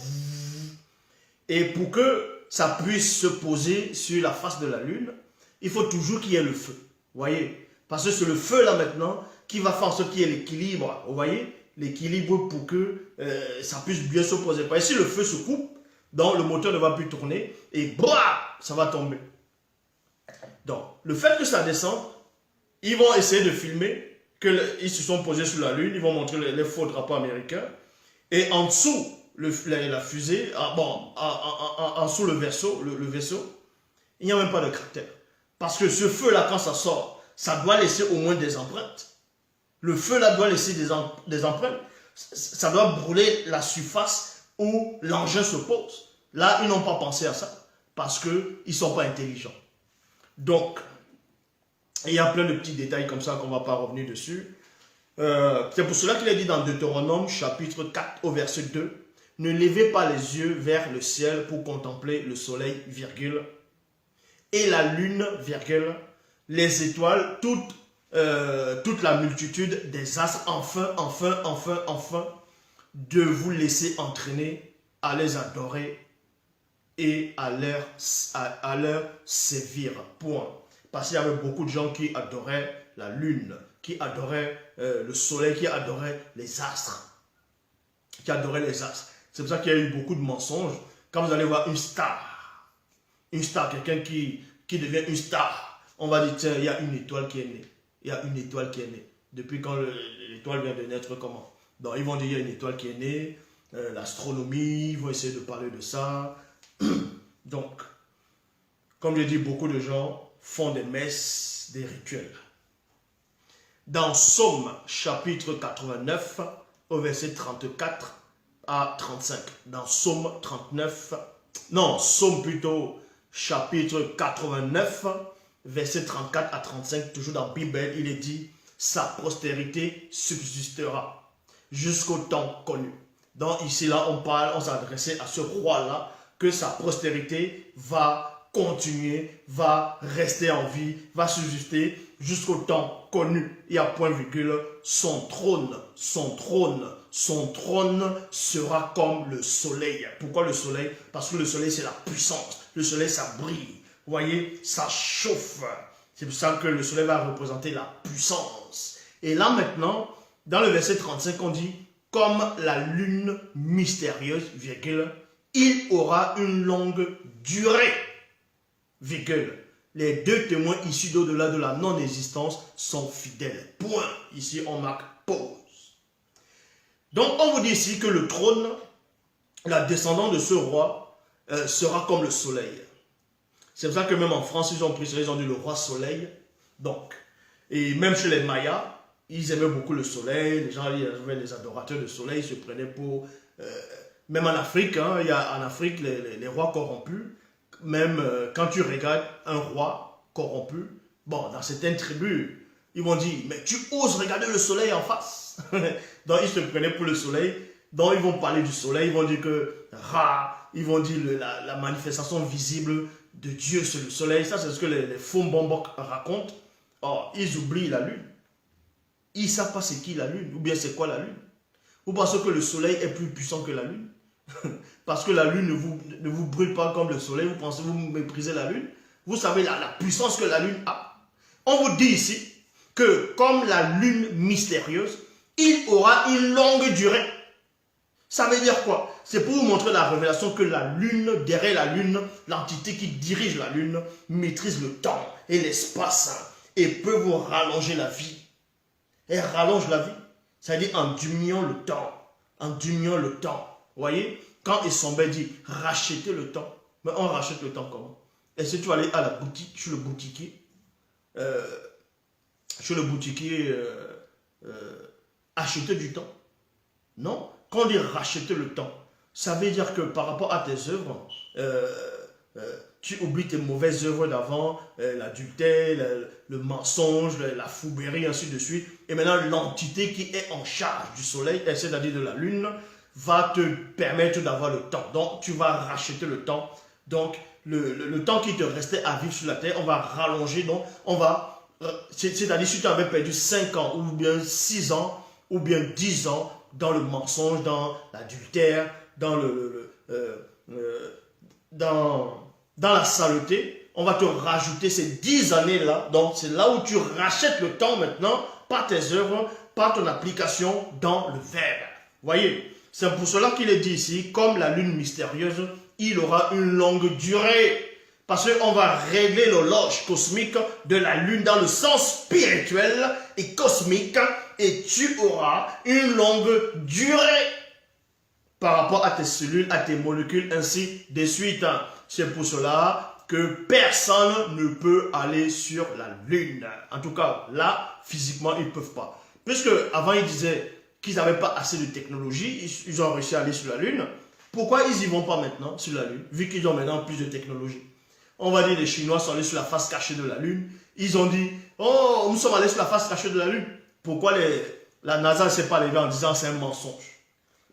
Et pour que ça puisse se poser sur la face de la lune, il faut toujours qu'il y ait le feu. Vous voyez? Parce que c'est le feu là maintenant qui va faire en sorte qu'il y ait l'équilibre. Vous voyez? L'équilibre pour que ça puisse bien se poser. Parce que si le feu se coupe, donc le moteur ne va plus tourner et bah, ça va tomber. Donc, le fait que ça descende, ils vont essayer de filmer qu'ils se sont posés sur la lune, ils vont montrer les faux drapeaux américains. Et en dessous, la fusée, en dessous le vaisseau, il n'y a même pas de cratère. Parce que ce feu-là, quand ça sort, ça doit laisser au moins des empreintes. Le feu-là doit laisser des empreintes. Ça doit brûler la surface où l'engin se pose. Là, ils n'ont pas pensé à ça. Parce qu'ils ne sont pas intelligents. Donc, il y a plein de petits détails comme ça qu'on ne va pas revenir dessus. C'est pour cela qu'il est dit dans Deutéronome chapitre 4 au verset 2, « Ne levez pas les yeux vers le ciel pour contempler le soleil, virgule, et la lune, virgule, les étoiles, toute la multitude des astres, enfin, de vous laisser entraîner à les adorer et à leur servir. » Point. Parce qu'il y avait beaucoup de gens qui adoraient la lune, qui adoraient le soleil, qui adoraient les astres. C'est pour ça qu'il y a eu beaucoup de mensonges. Quand vous allez voir une star, quelqu'un qui devient une star, on va dire, tiens, il y a une étoile qui est née. Depuis quand l'étoile vient de naître, comment? Donc, ils vont dire, il y a une étoile qui est née, l'astronomie, ils vont essayer de parler de ça. Donc, comme je dis, beaucoup de gens font des messes, des rituels. Dans Psaume chapitre 89, au verset 34 à 35. Dans Psaume chapitre 89, verset 34 à 35, toujours dans la Bible, il est dit, sa postérité subsistera jusqu'au temps connu. Donc ici, là, on s'adressait à ce roi-là, que sa postérité va continuer, va rester en vie, va subsister jusqu'au temps connu. Il y a point virgule, son trône sera comme le soleil. Pourquoi le soleil? Parce que le soleil c'est la puissance. Le soleil ça brille. Vous voyez, ça chauffe. C'est pour ça que le soleil va représenter la puissance. Et là maintenant, dans le verset 35, on dit, comme la lune mystérieuse, virgule, il aura une longue durée, virgule. Les deux témoins issus d'au-delà de la non-existence sont fidèles. Point. Ici, on marque pause. Donc, on vous dit ici que le trône, la descendance de ce roi, sera comme le soleil. C'est pour ça que même en France, ils ont pris ça, ils ont dit le roi soleil. Donc, et même chez les Mayas, ils aimaient beaucoup le soleil. Les gens, il y avait des adorateurs de soleil, ils se prenaient pour... même en Afrique, hein, en Afrique, les rois corrompus, même quand tu regardes un roi corrompu, bon, dans certaines tribus, ils vont dire, mais tu oses regarder le soleil en face. Donc, ils se prenaient pour le soleil. Donc ils vont parler du soleil, ils vont dire que Ra, ils vont dire la manifestation visible de Dieu sur le soleil. Ça, c'est ce que les faux bombok racontent. Or, ils oublient la lune. Ils ne savent pas c'est qui la lune, ou bien c'est quoi la lune. Vous pensez que le soleil est plus puissant que la lune? Parce que la lune ne vous brûle pas comme le soleil, vous pensez que vous méprisez la lune? Vous savez la puissance que la lune a. On vous dit ici que comme la lune mystérieuse, il aura une longue durée. Ça veut dire quoi? C'est pour vous montrer la révélation que la lune, derrière la lune, l'entité qui dirige la lune, maîtrise le temps et l'espace et peut vous rallonger la vie. Elle rallonge la vie. C'est-à-dire en diminuant le temps. En diminuant le temps. Vous voyez? Quand Essombe dit racheter le temps, mais on rachète le temps comment? Est-ce que tu vas aller à la boutique, chez le boutiquier, acheter du temps? Non. Quand on dit racheter le temps, ça veut dire que par rapport à tes œuvres, tu oublies tes mauvaises œuvres d'avant, l'adultère, le mensonge, la fourberie, ainsi de suite. Et maintenant, l'entité qui est en charge du soleil, c'est-à-dire de la lune, va te permettre d'avoir le temps. Donc, tu vas racheter le temps. Donc, le temps qui te restait à vivre sur la terre, on va rallonger. Donc, on va, c'est-à-dire si tu avais perdu 5 ans, ou bien 6 ans, ou bien 10 ans, dans le mensonge, dans l'adultère, dans dans la saleté, on va te rajouter ces 10 années-là. Donc, c'est là où tu rachètes le temps maintenant par tes œuvres, par ton application dans le verbe. Voyez, c'est pour cela qu'il est dit ici, comme la lune mystérieuse, il aura une longue durée. Parce qu'on va régler l'horloge cosmique de la lune dans le sens spirituel et cosmique, et tu auras une longue durée par rapport à tes cellules, à tes molécules, ainsi de suite. C'est pour cela que personne ne peut aller sur la lune. En tout cas, là, physiquement, ils ne peuvent pas. Puisque avant, ils disaient qu'ils n'avaient pas assez de technologie, ils ont réussi à aller sur la lune. Pourquoi ils n'y vont pas maintenant sur la lune, vu qu'ils ont maintenant plus de technologie? On va dire les Chinois sont allés sur la face cachée de la lune. Ils ont dit, oh, nous sommes allés sur la face cachée de la lune. Pourquoi la NASA ne s'est pas levée en disant c'est un mensonge?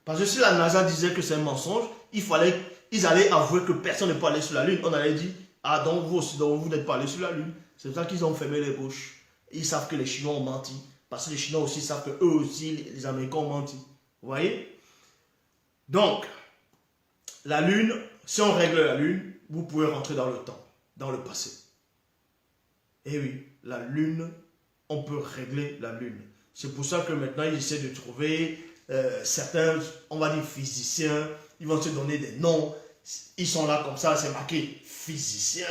Parce que si la NASA disait que c'est un mensonge, ils allaient avouer que personne n'est pas allé sur la lune. On allait dire, ah donc vous aussi, donc vous n'êtes pas allé sur la lune. C'est pour ça qu'ils ont fermé les bouches. Ils savent que les Chinois ont menti. Parce que les Chinois aussi savent que eux aussi, les Américains ont menti. Vous voyez? Donc, la lune, si on règle la lune, vous pouvez rentrer dans le temps, dans le passé. Et oui, la lune, on peut régler la lune. C'est pour ça que maintenant, ils essaient de trouver certains, on va dire physiciens, ils vont se donner des noms. Ils sont là comme ça, c'est marqué physicien,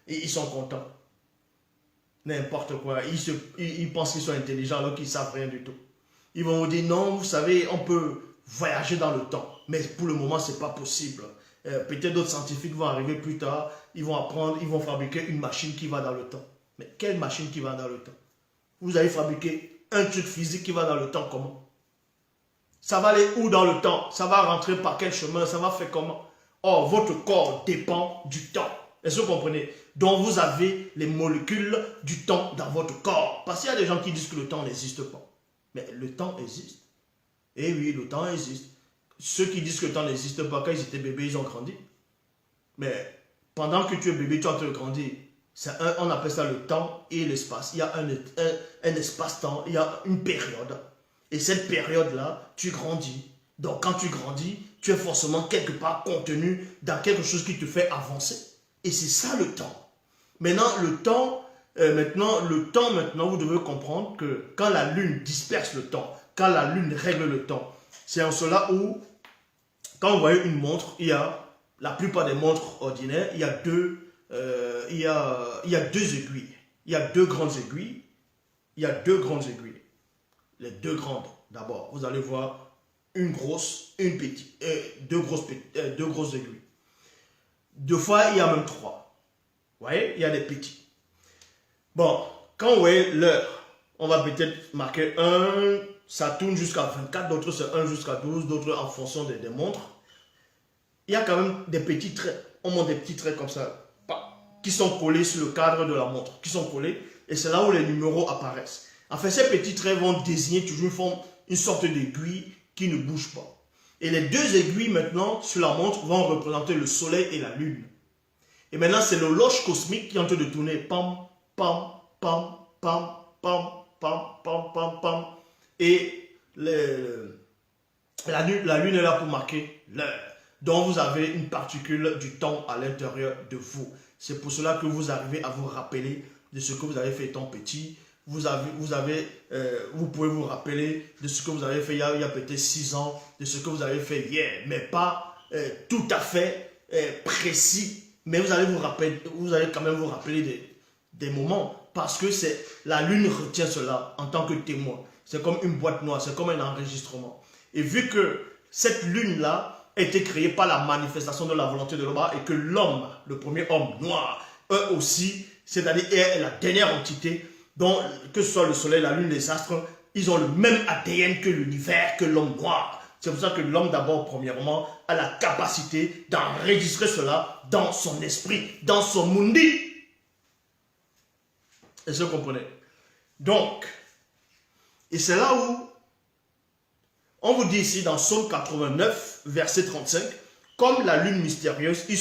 et ils sont contents. N'importe quoi. Ils pensent qu'ils sont intelligents alors qu'ils ne savent rien du tout. Ils vont vous dire, non, vous savez, on peut voyager dans le temps. Mais pour le moment, ce n'est pas possible. Peut-être d'autres scientifiques vont arriver plus tard, ils vont apprendre, ils vont fabriquer une machine qui va dans le temps. Mais quelle machine qui va dans le temps? Vous allez fabriquer un truc physique qui va dans le temps comment? Ça va aller où dans le temps? Ça va rentrer par quel chemin? Ça va faire comment? Or, votre corps dépend du temps. Est-ce que vous comprenez? Donc, vous avez les molécules du temps dans votre corps. Parce qu'il y a des gens qui disent que le temps n'existe pas. Mais le temps existe. Eh oui, le temps existe. Ceux qui disent que le temps n'existe pas, quand ils étaient bébés, ils ont grandi. Mais pendant que tu es bébé, tu es en train de grandir. On appelle ça le temps et l'espace. Il y a un espace-temps, il y a une période. Et cette période-là, tu grandis. Donc quand tu grandis, tu es forcément quelque part contenu dans quelque chose qui te fait avancer. Et c'est ça le temps. Maintenant, maintenant, vous devez comprendre que quand la lune disperse le temps, quand la lune règle le temps, c'est en cela où, quand vous voyez une montre, il y a, la plupart des montres ordinaires, il y a deux aiguilles. Il y a deux grandes aiguilles. Il y a deux grandes aiguilles. Les deux grandes, d'abord. Vous allez voir une grosse, une petite, deux grosses aiguilles. Deux fois, il y a même trois. Vous voyez, il y a des petits. Bon, quand vous voyez l'heure, on va peut-être marquer 1, ça tourne jusqu'à 24, d'autres c'est 1 jusqu'à 12, d'autres en fonction des montres. Il y a quand même des petits traits. On monte des petits traits comme ça, qui sont collés sur le cadre de la montre, qui sont collés, et c'est là où les numéros apparaissent. En fait, ces petits traits vont désigner toujours une sorte d'aiguille qui ne bouge pas. Et les deux aiguilles maintenant sur la montre vont représenter le soleil et la lune. Et maintenant, c'est l'horloge cosmique qui est en train de tourner. Pam, pam, pam, pam, pam, pam, pam, pam, pam. Et la lune est là pour marquer l'heure. Donc vous avez une particule du temps à l'intérieur de vous. C'est pour cela que vous arrivez à vous rappeler de ce que vous avez fait étant petit. Vous pouvez vous rappeler de ce que vous avez fait il y a peut-être 6 ans, de ce que vous avez fait hier, mais pas tout à fait précis. Mais vous allez quand même vous rappeler des moments, parce que la lune retient cela en tant que témoin. C'est comme une boîte noire, c'est comme un enregistrement. Et vu que cette lune-là a été créée par la manifestation de la volonté de l'homme, et que l'homme, le premier homme noir, eux aussi, c'est-à-dire est la dernière entité, donc que ce soit le soleil, la lune, les astres, ils ont le même ADN que l'univers, que l'homme noir. C'est pour ça que l'homme d'abord, premièrement, a la capacité d'enregistrer cela dans son esprit, dans son mundi. Est-ce que vous comprenez? Donc, et c'est là où on vous dit ici dans Psaume 89, verset 35, comme la lune mystérieuse, il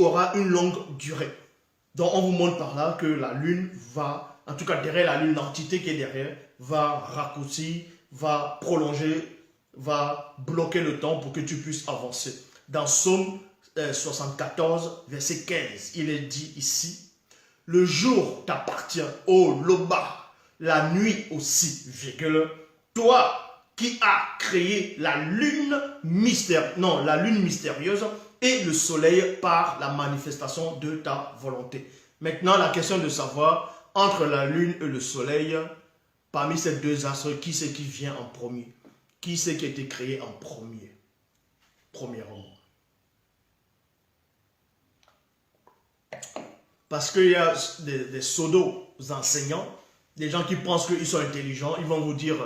aura une longue durée. Donc on vous montre par là que la lune va, en tout cas derrière la lune, l'entité qui est derrière, va raccourcir, va prolonger, va bloquer le temps pour que tu puisses avancer. Dans Psaume 74, verset 15, il est dit ici, le jour t'appartient, ô Loba, la nuit aussi, virgule, toi qui as créé la lune mystérieuse et le soleil par la manifestation de ta volonté. Maintenant, la question de savoir, entre la lune et le soleil, parmi ces deux astres, qui c'est qui vient en premier? Qui c'est qui a été créé en premier? Premièrement. Parce qu'il y a des pseudo-enseignants, des gens qui pensent qu'ils sont intelligents, ils vont vous dire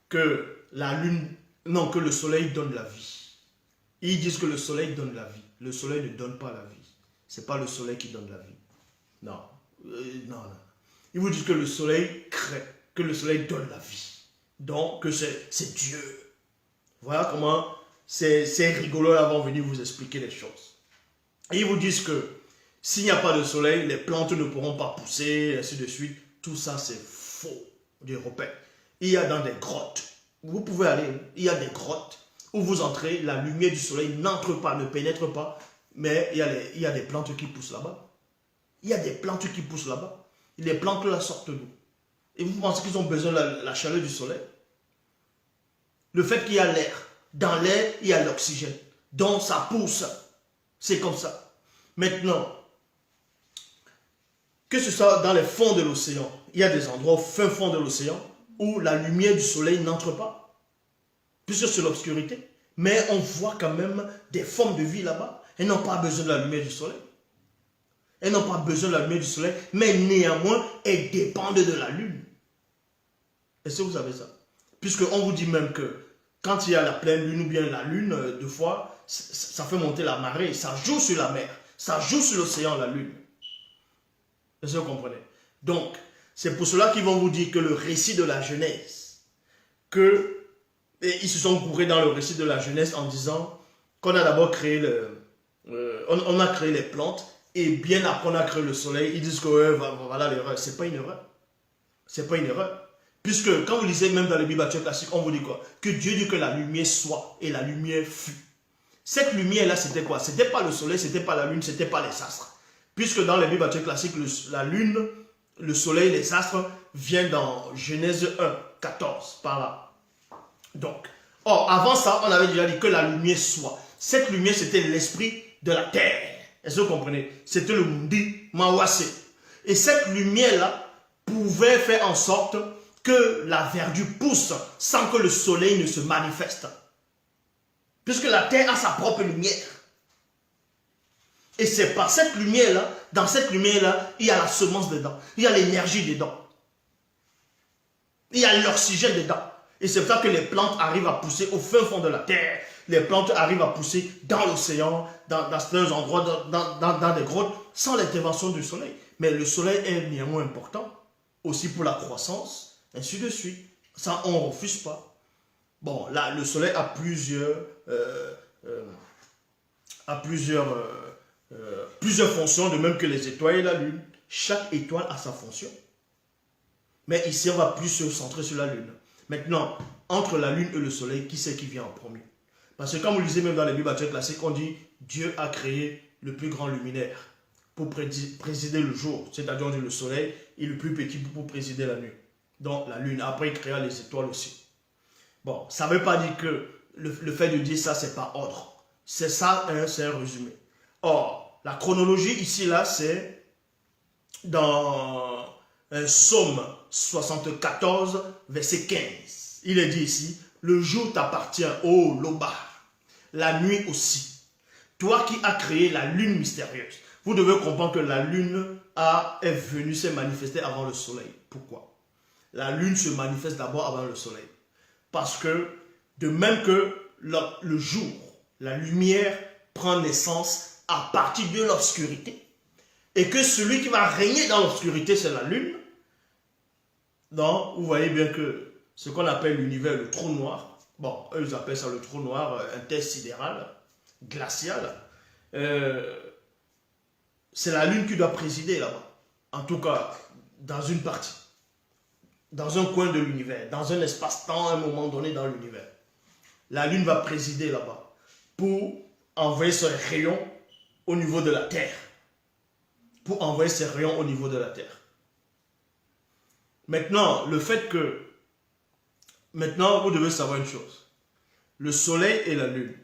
que que le soleil donne la vie. Ils disent que le soleil donne la vie. Le soleil ne donne pas la vie. Ce n'est pas le soleil qui donne la vie. Non. Non. Ils vous disent que le soleil crée, que le soleil donne la vie. Donc, que c'est Dieu. Voilà comment ces rigolos-là vont venir vous expliquer les choses. Et ils vous disent que s'il n'y a pas de soleil, les plantes ne pourront pas pousser, ainsi de suite. Tout ça, c'est faux. Je répète. Il y a dans des grottes, vous pouvez aller, il y a des grottes où vous entrez, la lumière du soleil n'entre pas, ne pénètre pas, mais il y a des plantes qui poussent là-bas. Il y a des plantes qui poussent là-bas. Les plantes là sortent d'où? Et vous pensez qu'ils ont besoin de la chaleur du soleil? Le fait qu'il y a l'air, dans l'air, il y a l'oxygène. Donc ça pousse. C'est comme ça. Maintenant, que ce soit dans les fonds de l'océan, il y a des endroits au fin fond de l'océan où la lumière du soleil n'entre pas, puisque c'est l'obscurité. Mais on voit quand même des formes de vie là-bas. Elles n'ont pas besoin de la lumière du soleil. Elles n'ont pas besoin de la lumière du soleil, mais néanmoins, elles dépendent de la lune. Est-ce que vous savez ça? Puisqu'on vous dit même que quand il y a la pleine lune ou bien la lune, deux fois, ça fait monter la marée, ça joue sur la mer, ça joue sur l'océan, la lune. Est-ce que vous comprenez? Donc, c'est pour cela qu'ils vont vous dire que le récit de la Genèse, et ils se sont gourés dans le récit de la Genèse en disant qu'on a d'abord créé on a créé les plantes, et bien après on a créé le soleil. Ils disent que voilà l'erreur. C'est pas une erreur. C'est pas une erreur. Puisque quand vous lisez même dans les Bibles classiques, on vous dit quoi? Que Dieu dit que la lumière soit, et la lumière fut. Cette lumière-là, c'était quoi? C'était pas le soleil, c'était pas la lune, c'était pas les astres. Puisque dans les Bibles classiques, la lune, le soleil, les astres viennent dans Genèse 1, 14, par là. Donc, avant ça, on avait déjà dit que la lumière soit. Cette lumière, c'était l'esprit de la terre. Est-ce que vous comprenez? C'était le Mundi Mawase. Et cette lumière-là pouvait faire en sorte que la verdure pousse sans que le soleil ne se manifeste. Puisque la terre a sa propre lumière. Et c'est par cette lumière-là, dans cette lumière-là, il y a la semence dedans. Il y a l'énergie dedans. Il y a l'oxygène dedans. Et c'est pour ça que les plantes arrivent à pousser au fin fond de la terre. Les plantes arrivent à pousser dans l'océan, dans certains endroits, dans des grottes, sans l'intervention du soleil. Mais le soleil est néanmoins important, aussi pour la croissance, ainsi de suite. Ça, on ne refuse pas. Bon, là, le soleil a plusieurs fonctions, de même que les étoiles et la lune. Chaque étoile a sa fonction. Mais ici, on va plus se centrer sur la lune. Maintenant, entre la lune et le soleil, qui c'est qui vient en premier? Parce que comme vous lisez même dans les Bibles classiques, on dit Dieu a créé le plus grand luminaire pour présider le jour. C'est-à-dire on dit le soleil et le plus petit pour présider la nuit. Donc la lune. Après, il créa les étoiles aussi. Bon, ça ne veut pas dire que le fait de dire ça, c'est par ordre. C'est ça, hein, c'est un résumé. Or, la chronologie ici, là, c'est dans Psaume 74, verset 15. Il est dit ici, le jour t'appartient, ô Loba, la nuit aussi. Toi qui as créé la lune mystérieuse. Vous devez comprendre que la lune est venue se manifester avant le soleil. Pourquoi? La lune se manifeste d'abord avant le soleil. Parce que, de même que le jour, la lumière prend naissance à partir de l'obscurité, et que celui qui va régner dans l'obscurité, c'est la lune. Donc, vous voyez bien que ce qu'on appelle l'univers, le trou noir, bon, eux ils appellent ça le trou noir intersidéral, glacial, c'est la lune qui doit présider là-bas. En tout cas, dans une partie, dans un coin de l'univers, dans un espace-temps, à un moment donné dans l'univers. La lune va présider là-bas pour envoyer ses rayons au niveau de la Terre. Pour envoyer ses rayons au niveau de la Terre. Maintenant, le fait que... Maintenant, vous devez savoir une chose. Le soleil et la lune.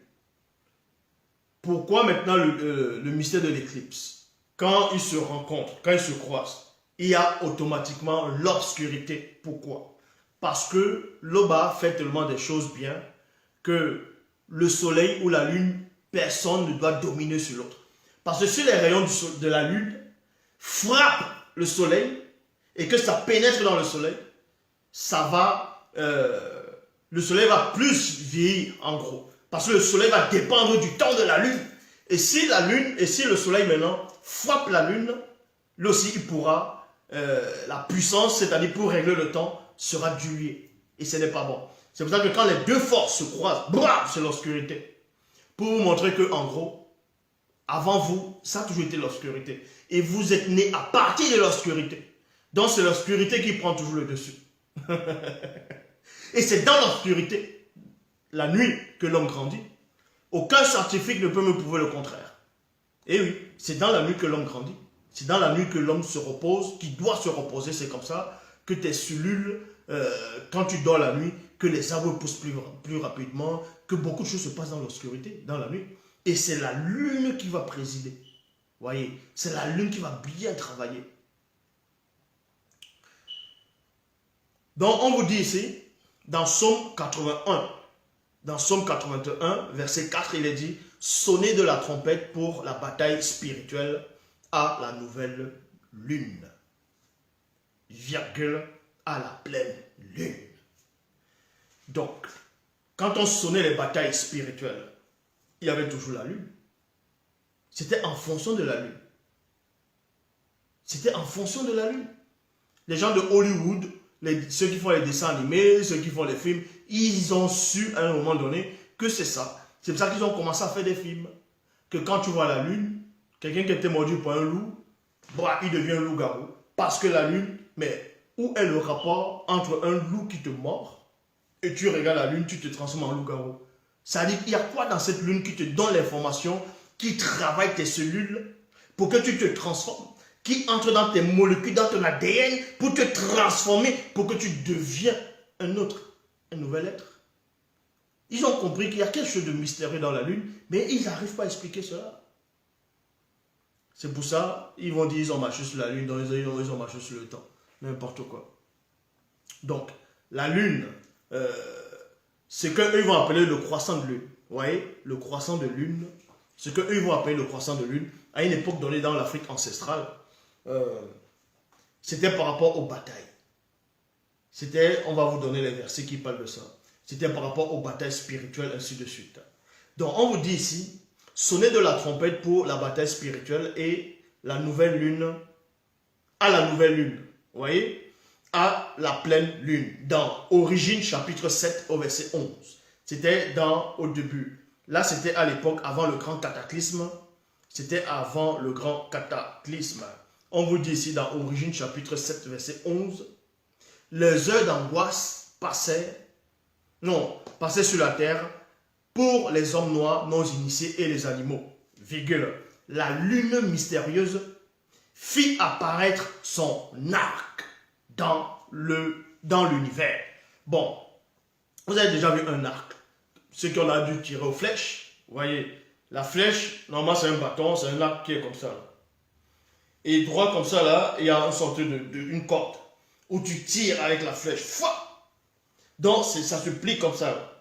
Pourquoi maintenant le mystère de l'éclipse? Quand ils se rencontrent, quand ils se croisent, il y a automatiquement l'obscurité. Pourquoi? Parce que l'Oba fait tellement des choses bien que le soleil ou la lune, personne ne doit dominer sur l'autre. Parce que si les rayons de la lune frappent le soleil et que ça pénètre dans le soleil, le soleil va plus vieillir en gros. Parce que le soleil va dépendre du temps de la lune. Et si le soleil maintenant frappe la lune, là aussi il pourra, la puissance, c'est-à-dire pour régler le temps, sera diluée. Et ce n'est pas bon. C'est pour ça que quand les deux forces se croisent, c'est l'obscurité. Pour vous montrer que, en gros, avant vous, ça a toujours été l'obscurité. Et vous êtes né à partir de l'obscurité. Donc c'est l'obscurité qui prend toujours le dessus. Et c'est dans l'obscurité, la nuit, que l'homme grandit. Aucun scientifique ne peut me prouver le contraire. Et oui, c'est dans la nuit que l'homme grandit. C'est dans la nuit que l'homme se repose, qui doit se reposer. C'est comme ça que tes cellules, quand tu dors la nuit, que les arbres poussent plus rapidement, que beaucoup de choses se passent dans l'obscurité, dans la nuit. Et c'est la lune qui va présider. Voyez, c'est la lune qui va bien travailler. Donc on vous dit ici, dans Psaume 81, verset 4, il est dit, sonnez de la trompette pour la bataille spirituelle à la nouvelle lune. Virgule, à la pleine lune. Donc, quand on sonnait les batailles spirituelles, il y avait toujours la lune. C'était en fonction de la lune. C'était en fonction de la lune. Les gens de Hollywood, ceux qui font les dessins animés, ceux qui font les films, ils ont su à un moment donné que c'est ça. C'est pour ça qu'ils ont commencé à faire des films. Que quand tu vois la lune, quelqu'un qui était mordu par un loup, il devient un loup-garou. Parce que la lune, mais où est le rapport entre un loup qui te mord et tu regardes la lune, tu te transformes en loup-garou? Ça dit, il y a quoi dans cette lune qui te donne l'information, qui travaille tes cellules pour que tu te transformes, qui entre dans tes molécules, dans ton ADN, pour te transformer, pour que tu deviens un nouvel être. Ils ont compris qu'il y a quelque chose de mystérieux dans la lune, mais ils n'arrivent pas à expliquer cela. C'est pour ça, ils vont dire qu'ils ont marché sur la lune, donc ils ont marché sur le temps. N'importe quoi. Donc, la lune, ce qu'eux vont appeler le croissant de lune. Vous voyez, le croissant de lune, ce qu'eux vont appeler le croissant de lune, à une époque donnée dans l'Afrique ancestrale, c'était par rapport aux batailles. On va vous donner les versets qui parlent de ça. C'était par rapport aux batailles spirituelles, ainsi de suite. Donc, on vous dit ici, sonnez de la trompette pour la bataille spirituelle et la nouvelle lune, à la nouvelle lune. Vous voyez? à la pleine lune. Dans Origine chapitre 7 au verset 11. C'était au début. Là, c'était à l'époque avant le grand cataclysme. C'était avant le grand cataclysme. On vous dit ici dans Origine chapitre 7 verset 11. Les heures d'angoisse passaient sur la terre pour les hommes noirs non initiés et les animaux. Virgule. La lune mystérieuse fit apparaître son arc dans l'univers. Bon, vous avez déjà vu un arc. Ceux qui ont dû tirer aux flèches, vous voyez, la flèche, normalement c'est un bâton, c'est un arc qui est comme ça. Et droit comme ça, là, il y a une sorte une corde où tu tires avec la flèche. Donc, ça se plie comme ça.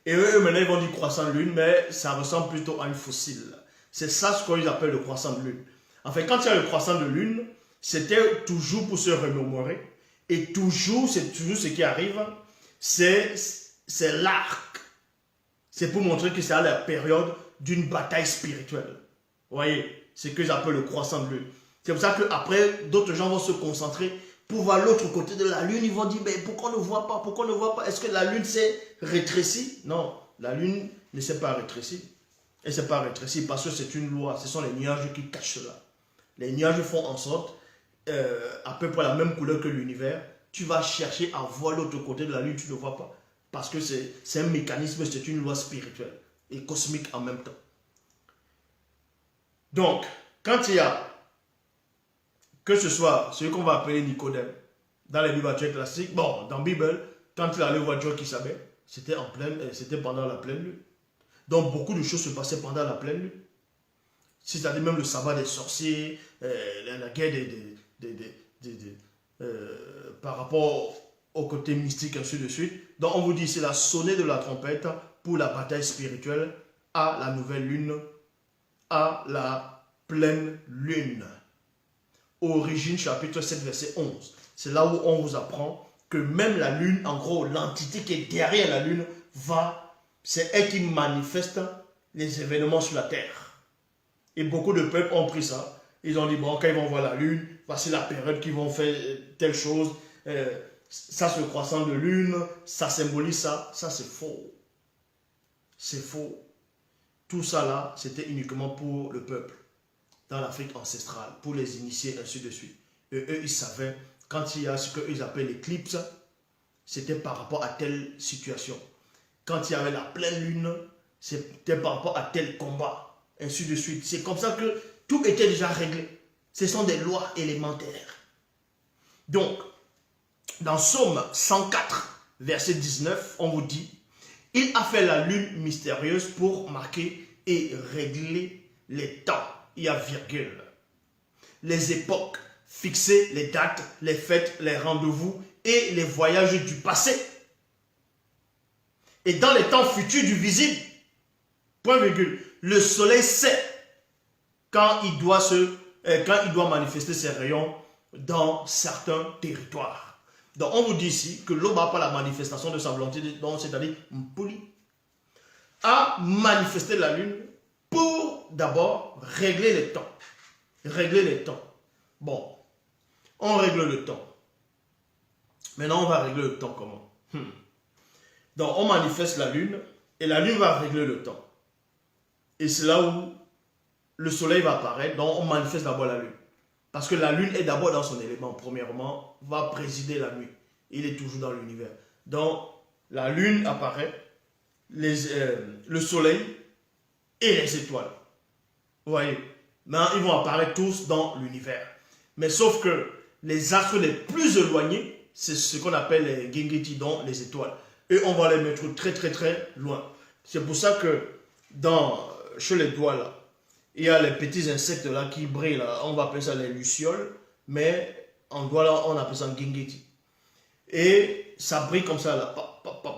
Et eux, maintenant, ils vont dire croissant de lune, mais ça ressemble plutôt à une fossile. C'est ça ce qu'ils appellent le croissant de lune. En fait, quand il y a le croissant de lune, c'était toujours pour se remémorer. Et toujours, c'est toujours ce qui arrive, c'est l'arc. C'est pour montrer que c'est à la période d'une bataille spirituelle. Vous voyez, c'est ce qu'ils appellent le croissant de lune. C'est pour ça qu'après, d'autres gens vont se concentrer pour voir l'autre côté de la lune. Ils vont dire, mais pourquoi on ne voit pas? Pourquoi on ne voit pas? Est-ce que la lune s'est rétrécie? Non, la lune ne s'est pas rétrécie. Elle ne s'est pas rétrécie parce que c'est une loi. Ce sont les nuages qui cachent cela. Les nuages font en sorte, à peu près la même couleur que l'univers. Tu vas chercher à voir l'autre côté de la lune, tu ne vois pas. Parce que c'est un mécanisme, c'est une loi spirituelle et cosmique en même temps. Donc, quand il y a, que ce soit ce qu'on va appeler Nicodème, dans les Bibles classiques, bon, dans la Bible, quand il allait voir Dieu qui savait, c'était pendant la pleine lune. Donc, beaucoup de choses se passaient pendant la pleine lune. C'est-à-dire même le sabbat des sorciers, la guerre par rapport au côté mystique, ainsi de suite. Donc, on vous dit, c'est la sonnée de la trompette pour la bataille spirituelle à la nouvelle lune, à la pleine lune. Origine chapitre 7 verset 11. C'est là où on vous apprend que même la lune, en gros, l'entité qui est derrière la lune, c'est elle qui manifeste les événements sur la terre. Et beaucoup de peuples ont pris ça. Ils ont dit, bon, quand ils vont voir la lune, voici la période qu'ils vont faire telle chose. Ça, c'est le croissant de lune, ça symbolise ça. Ça, c'est faux. C'est faux. Tout ça là, c'était uniquement pour le peuple, dans l'Afrique ancestrale, pour les initiés, ainsi de suite. Et eux, ils savaient, quand il y a ce qu'ils appellent l'éclipse, c'était par rapport à telle situation. Quand il y avait la pleine lune, c'était par rapport à tel combat, ainsi de suite. C'est comme ça que tout était déjà réglé. Ce sont des lois élémentaires. Donc, dans Psaume 104, verset 19, on vous dit, « Il a fait la lune mystérieuse pour marquer et régler les temps. » Il y a virgule. Les époques, fixer les dates, les fêtes, les rendez-vous et les voyages du passé. Et dans les temps futurs du visible, point virgule, le soleil sait quand il doit manifester ses rayons dans certains territoires. Donc on vous dit ici que l'homme par la manifestation de sa volonté, c'est-à-dire Mpoli, a manifesté la lune pour d'abord régler les temps. Régler les temps. Bon, on règle le temps. Maintenant, on va régler le temps comment? Donc, on manifeste la lune et la lune va régler le temps. Et c'est là où le soleil va apparaître. Donc, on manifeste d'abord la lune. Parce que la lune est d'abord dans son élément. Premièrement, va présider la nuit. Il est toujours dans l'univers. Donc, la lune apparaît, le soleil et les étoiles. Vous voyez? Maintenant, ils vont apparaître tous dans l'univers. Mais sauf que les astres les plus éloignés, c'est ce qu'on appelle les Gengeti, donc les étoiles. Et on va les mettre très très très loin. C'est pour ça que chez les doigts là, il y a les petits insectes là qui brillent là. On va appeler ça les lucioles, mais en doigt là, on appelle ça Gengeti. Et ça brille comme ça là,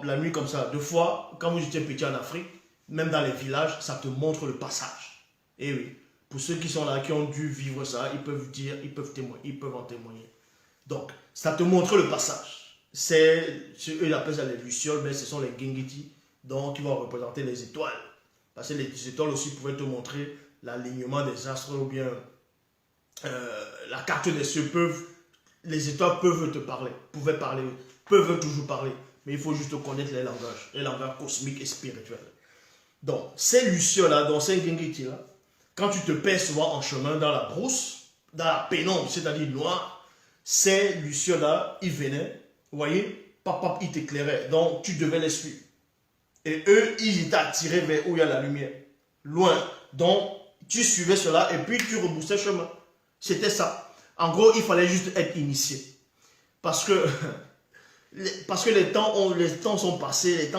la nuit comme ça. Deux fois, quand vous étiez petit en Afrique, même dans les villages, ça te montre le passage. Et oui, pour ceux qui sont là, qui ont dû vivre ça, ils peuvent dire, ils peuvent en témoigner. Donc, ça te montre le passage. Eux, ils appellent ça les lucioles, mais ce sont les Gengeti, donc qui vont représenter les étoiles. Parce que les étoiles aussi pouvaient te montrer l'alignement des astres ou bien la carte des cieux peuvent les étoiles peuvent te parler, peuvent toujours parler. Mais il faut juste connaître les langages cosmiques et spirituels. Donc, ces lucioles-là, dans ces Ngengiti-là, quand tu te perds souvent en chemin dans la brousse, dans la pénombre, c'est-à-dire noir, ces lucioles-là, ils venaient, vous voyez, papa, ils t'éclairaient. Donc, tu devais les suivre. Et eux, ils étaient attirés vers où il y a la lumière. Loin. Donc, tu suivais cela et puis tu rebroussais chemin. C'était ça. En gros, il fallait juste être initié. Parce que les temps sont passés,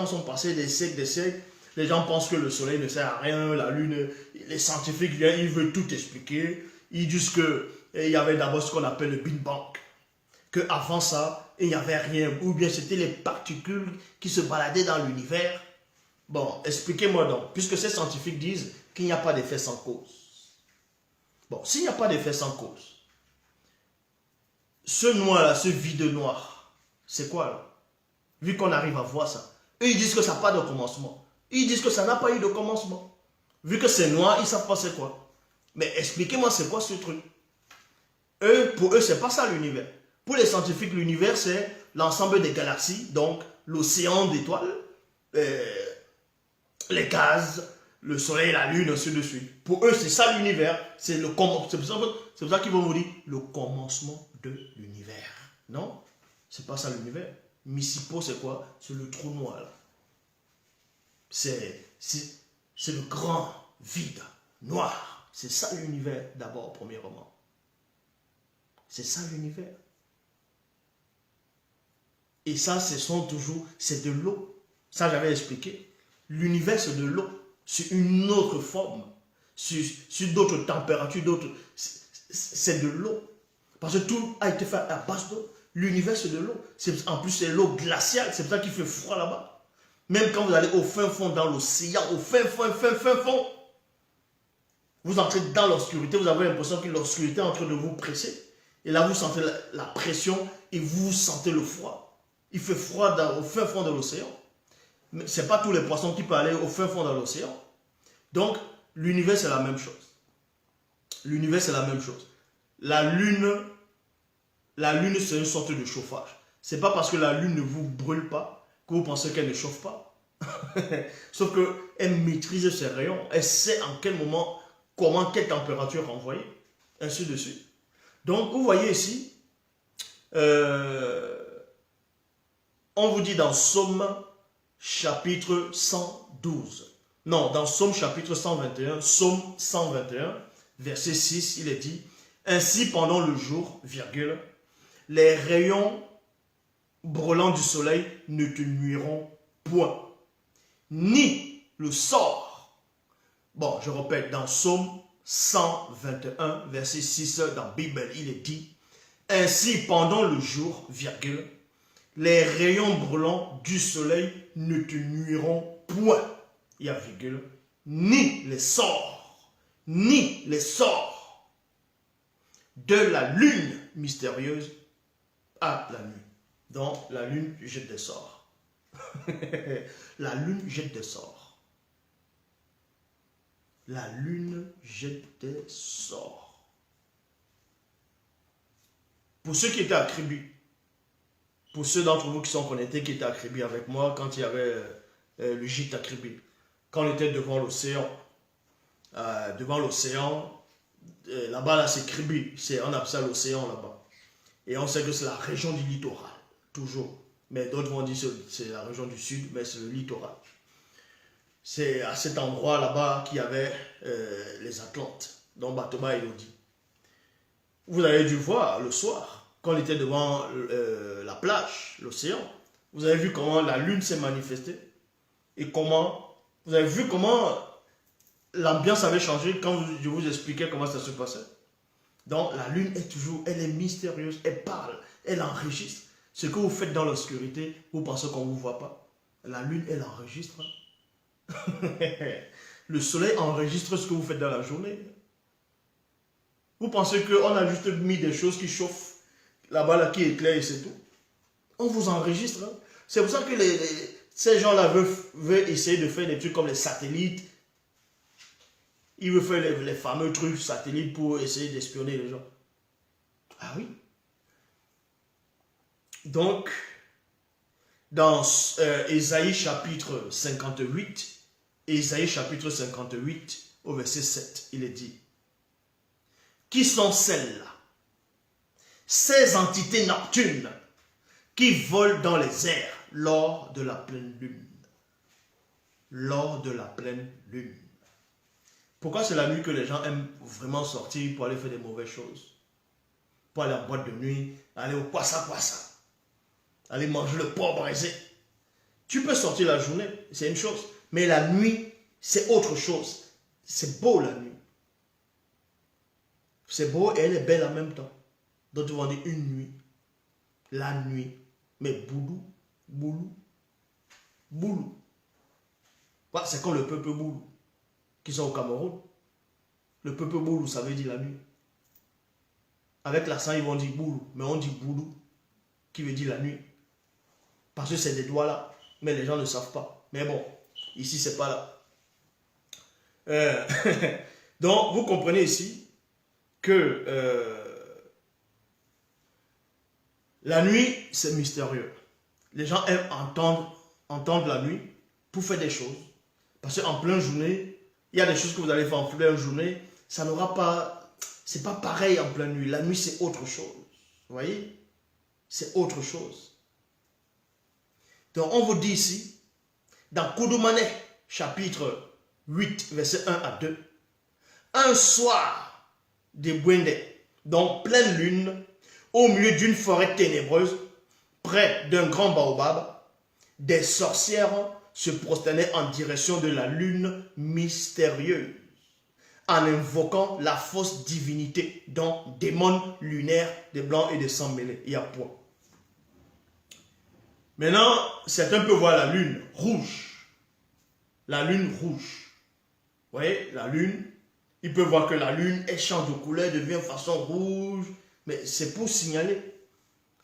des siècles. Les gens pensent que le soleil ne sert à rien, la lune, les scientifiques viennent, ils veulent tout expliquer. Ils disent qu'il y avait d'abord ce qu'on appelle le Big Bang. Qu'avant ça, il n'y avait rien. Ou bien c'était les particules qui se baladaient dans l'univers. Bon, expliquez-moi donc, puisque ces scientifiques disent qu'il n'y a pas d'effet sans cause. Bon, s'il n'y a pas d'effet sans cause, ce noir-là, ce vide noir, c'est quoi là? Vu qu'on arrive à voir ça. Eux, ils disent que ça n'a pas de commencement. Ils disent que ça n'a pas eu de commencement. Vu que c'est noir, ils ne savent pas c'est quoi. Mais expliquez-moi c'est quoi ce truc. Pour eux, c'est pas ça l'univers. Pour les scientifiques, l'univers, c'est l'ensemble des galaxies, donc l'océan d'étoiles, les gaz, le soleil, la lune, ainsi de suite. Pour eux, c'est ça l'univers. C'est pour ça qu'ils vont vous dire le commencement de l'univers. Non, c'est pas ça l'univers. Missipo, c'est quoi? C'est le trou noir. Là. C'est le grand vide noir. C'est ça l'univers, d'abord, premièrement. C'est ça l'univers. Et ça, c'est de l'eau. Ça, j'avais expliqué. L'univers, c'est de l'eau. C'est une autre forme. Sur d'autres températures, c'est de l'eau. Parce que tout a été fait à base d'eau. L'univers, c'est de l'eau. En plus, c'est l'eau glaciale. C'est pour ça qu'il fait froid là-bas. Même quand vous allez au fin fond dans l'océan, au fin fond, vous entrez dans l'obscurité, vous avez l'impression que l'obscurité est en train de vous presser. Et là, vous sentez la pression et vous sentez le froid. Il fait froid au fin fond de l'océan. Mais ce n'est pas tous les poissons qui peuvent aller au fin fond de l'océan. Donc, l'univers, c'est la même chose. L'univers, c'est la même chose. La lune, c'est une sorte de chauffage. Ce n'est pas parce que la lune ne vous brûle pas que vous pensez qu'elle ne chauffe pas. Sauf qu'elle maîtrise ses rayons. Elle sait en quel moment, comment, quelle température envoyer. Ainsi de suite. Donc, vous voyez ici, on vous dit dans Somme chapitre 112. Non, dans Somme chapitre 121, Somme 121, verset 6, il est dit, ainsi pendant le jour, virgule, les rayons brûlants du soleil ne te nuiront point, ni le sort. Bon, je répète, dans Somme 121, verset 6, dans la Bible, il est dit, ainsi pendant le jour, virgule, les rayons brûlants du soleil ne te nuiront point, il y a virgule, ni les sorts de la lune mystérieuse à la nuit. Donc, la lune jette des sorts. La lune jette des sorts. La lune jette des sorts. Pour ceux qui étaient à Kribi, pour ceux d'entre vous qui sont connectés, qui étaient à Kribi avec moi, quand il y avait le gîte à Kribi, quand on était devant l'océan, là-bas, là, c'est Kribi, on appelle ça l'océan là-bas. Et on sait que c'est la région du littoral, toujours. Mais d'autres vont dire que c'est la région du sud, mais c'est le littoral. C'est à cet endroit là-bas qu'il y avait les Atlantes, dont Batoba et Lodi. Vous avez dû voir le soir, quand on était devant la plage, l'océan, vous avez vu comment la lune s'est manifestée et vous avez vu comment l'ambiance avait changé quand je vous expliquais comment ça se passait. Donc la lune est toujours, elle est mystérieuse, elle parle, elle enregistre. Ce que vous faites dans l'obscurité, vous pensez qu'on ne vous voit pas. La lune, elle enregistre. Le soleil enregistre ce que vous faites dans la journée. Vous pensez qu'on a juste mis des choses qui chauffent là-bas, là, qui éclairent et c'est tout. On vous enregistre. Hein. C'est pour ça que ces gens-là veulent essayer de faire des trucs comme les satellites. Ils veulent faire les fameux trucs satellites pour essayer d'espionner les gens. Ah oui. Donc, dans Ésaïe chapitre 58, Ésaïe chapitre 58, au verset 7, il est dit, qui sont celles-là? Ces entités nocturnes qui volent dans les airs lors de la pleine lune. Lors de la pleine lune. Pourquoi c'est la nuit que les gens aiment vraiment sortir pour aller faire des mauvaises choses? Pour aller en boîte de nuit, aller au kwassa, aller manger le porc braisé. Tu peux sortir la journée, c'est une chose. Mais la nuit, c'est autre chose. C'est beau la nuit. C'est beau et elle est belle en même temps. Donc tu vas dire une nuit. La nuit. Mais boulou, boulou, boulou. C'est comme le peuple boulou qui sont au Cameroun. Le peuple boulou, ça veut dire la nuit. Avec l'accent, ils vont dire boulou. Mais on dit boulou, qui veut dire la nuit. Parce que c'est des doigts là. Mais les gens ne savent pas. Mais bon, ici, c'est pas là. Donc, vous comprenez ici que la nuit, c'est mystérieux. Les gens aiment entendre la nuit pour faire des choses. Parce qu'en pleine journée, il y a des choses que vous allez faire en pleine journée, ça n'aura pas, c'est pas pareil en pleine nuit. La nuit, c'est autre chose. Vous voyez? C'est autre chose. Donc, on vous dit ici, dans Koudoumane, chapitre 8, verset 1 à 2, un soir de Bwende, donc pleine lune, au milieu d'une forêt ténébreuse, près d'un grand baobab, des sorcières se prosternaient en direction de la lune mystérieuse, en invoquant la fausse divinité, donc démon lunaire, des blancs et des sangs mêlés. Il y a point. Maintenant, certains peuvent voir la lune rouge. La lune rouge. Vous voyez, la lune, ils peuvent voir que la lune, elle change de couleur, devient façon rouge. Mais c'est pour signaler.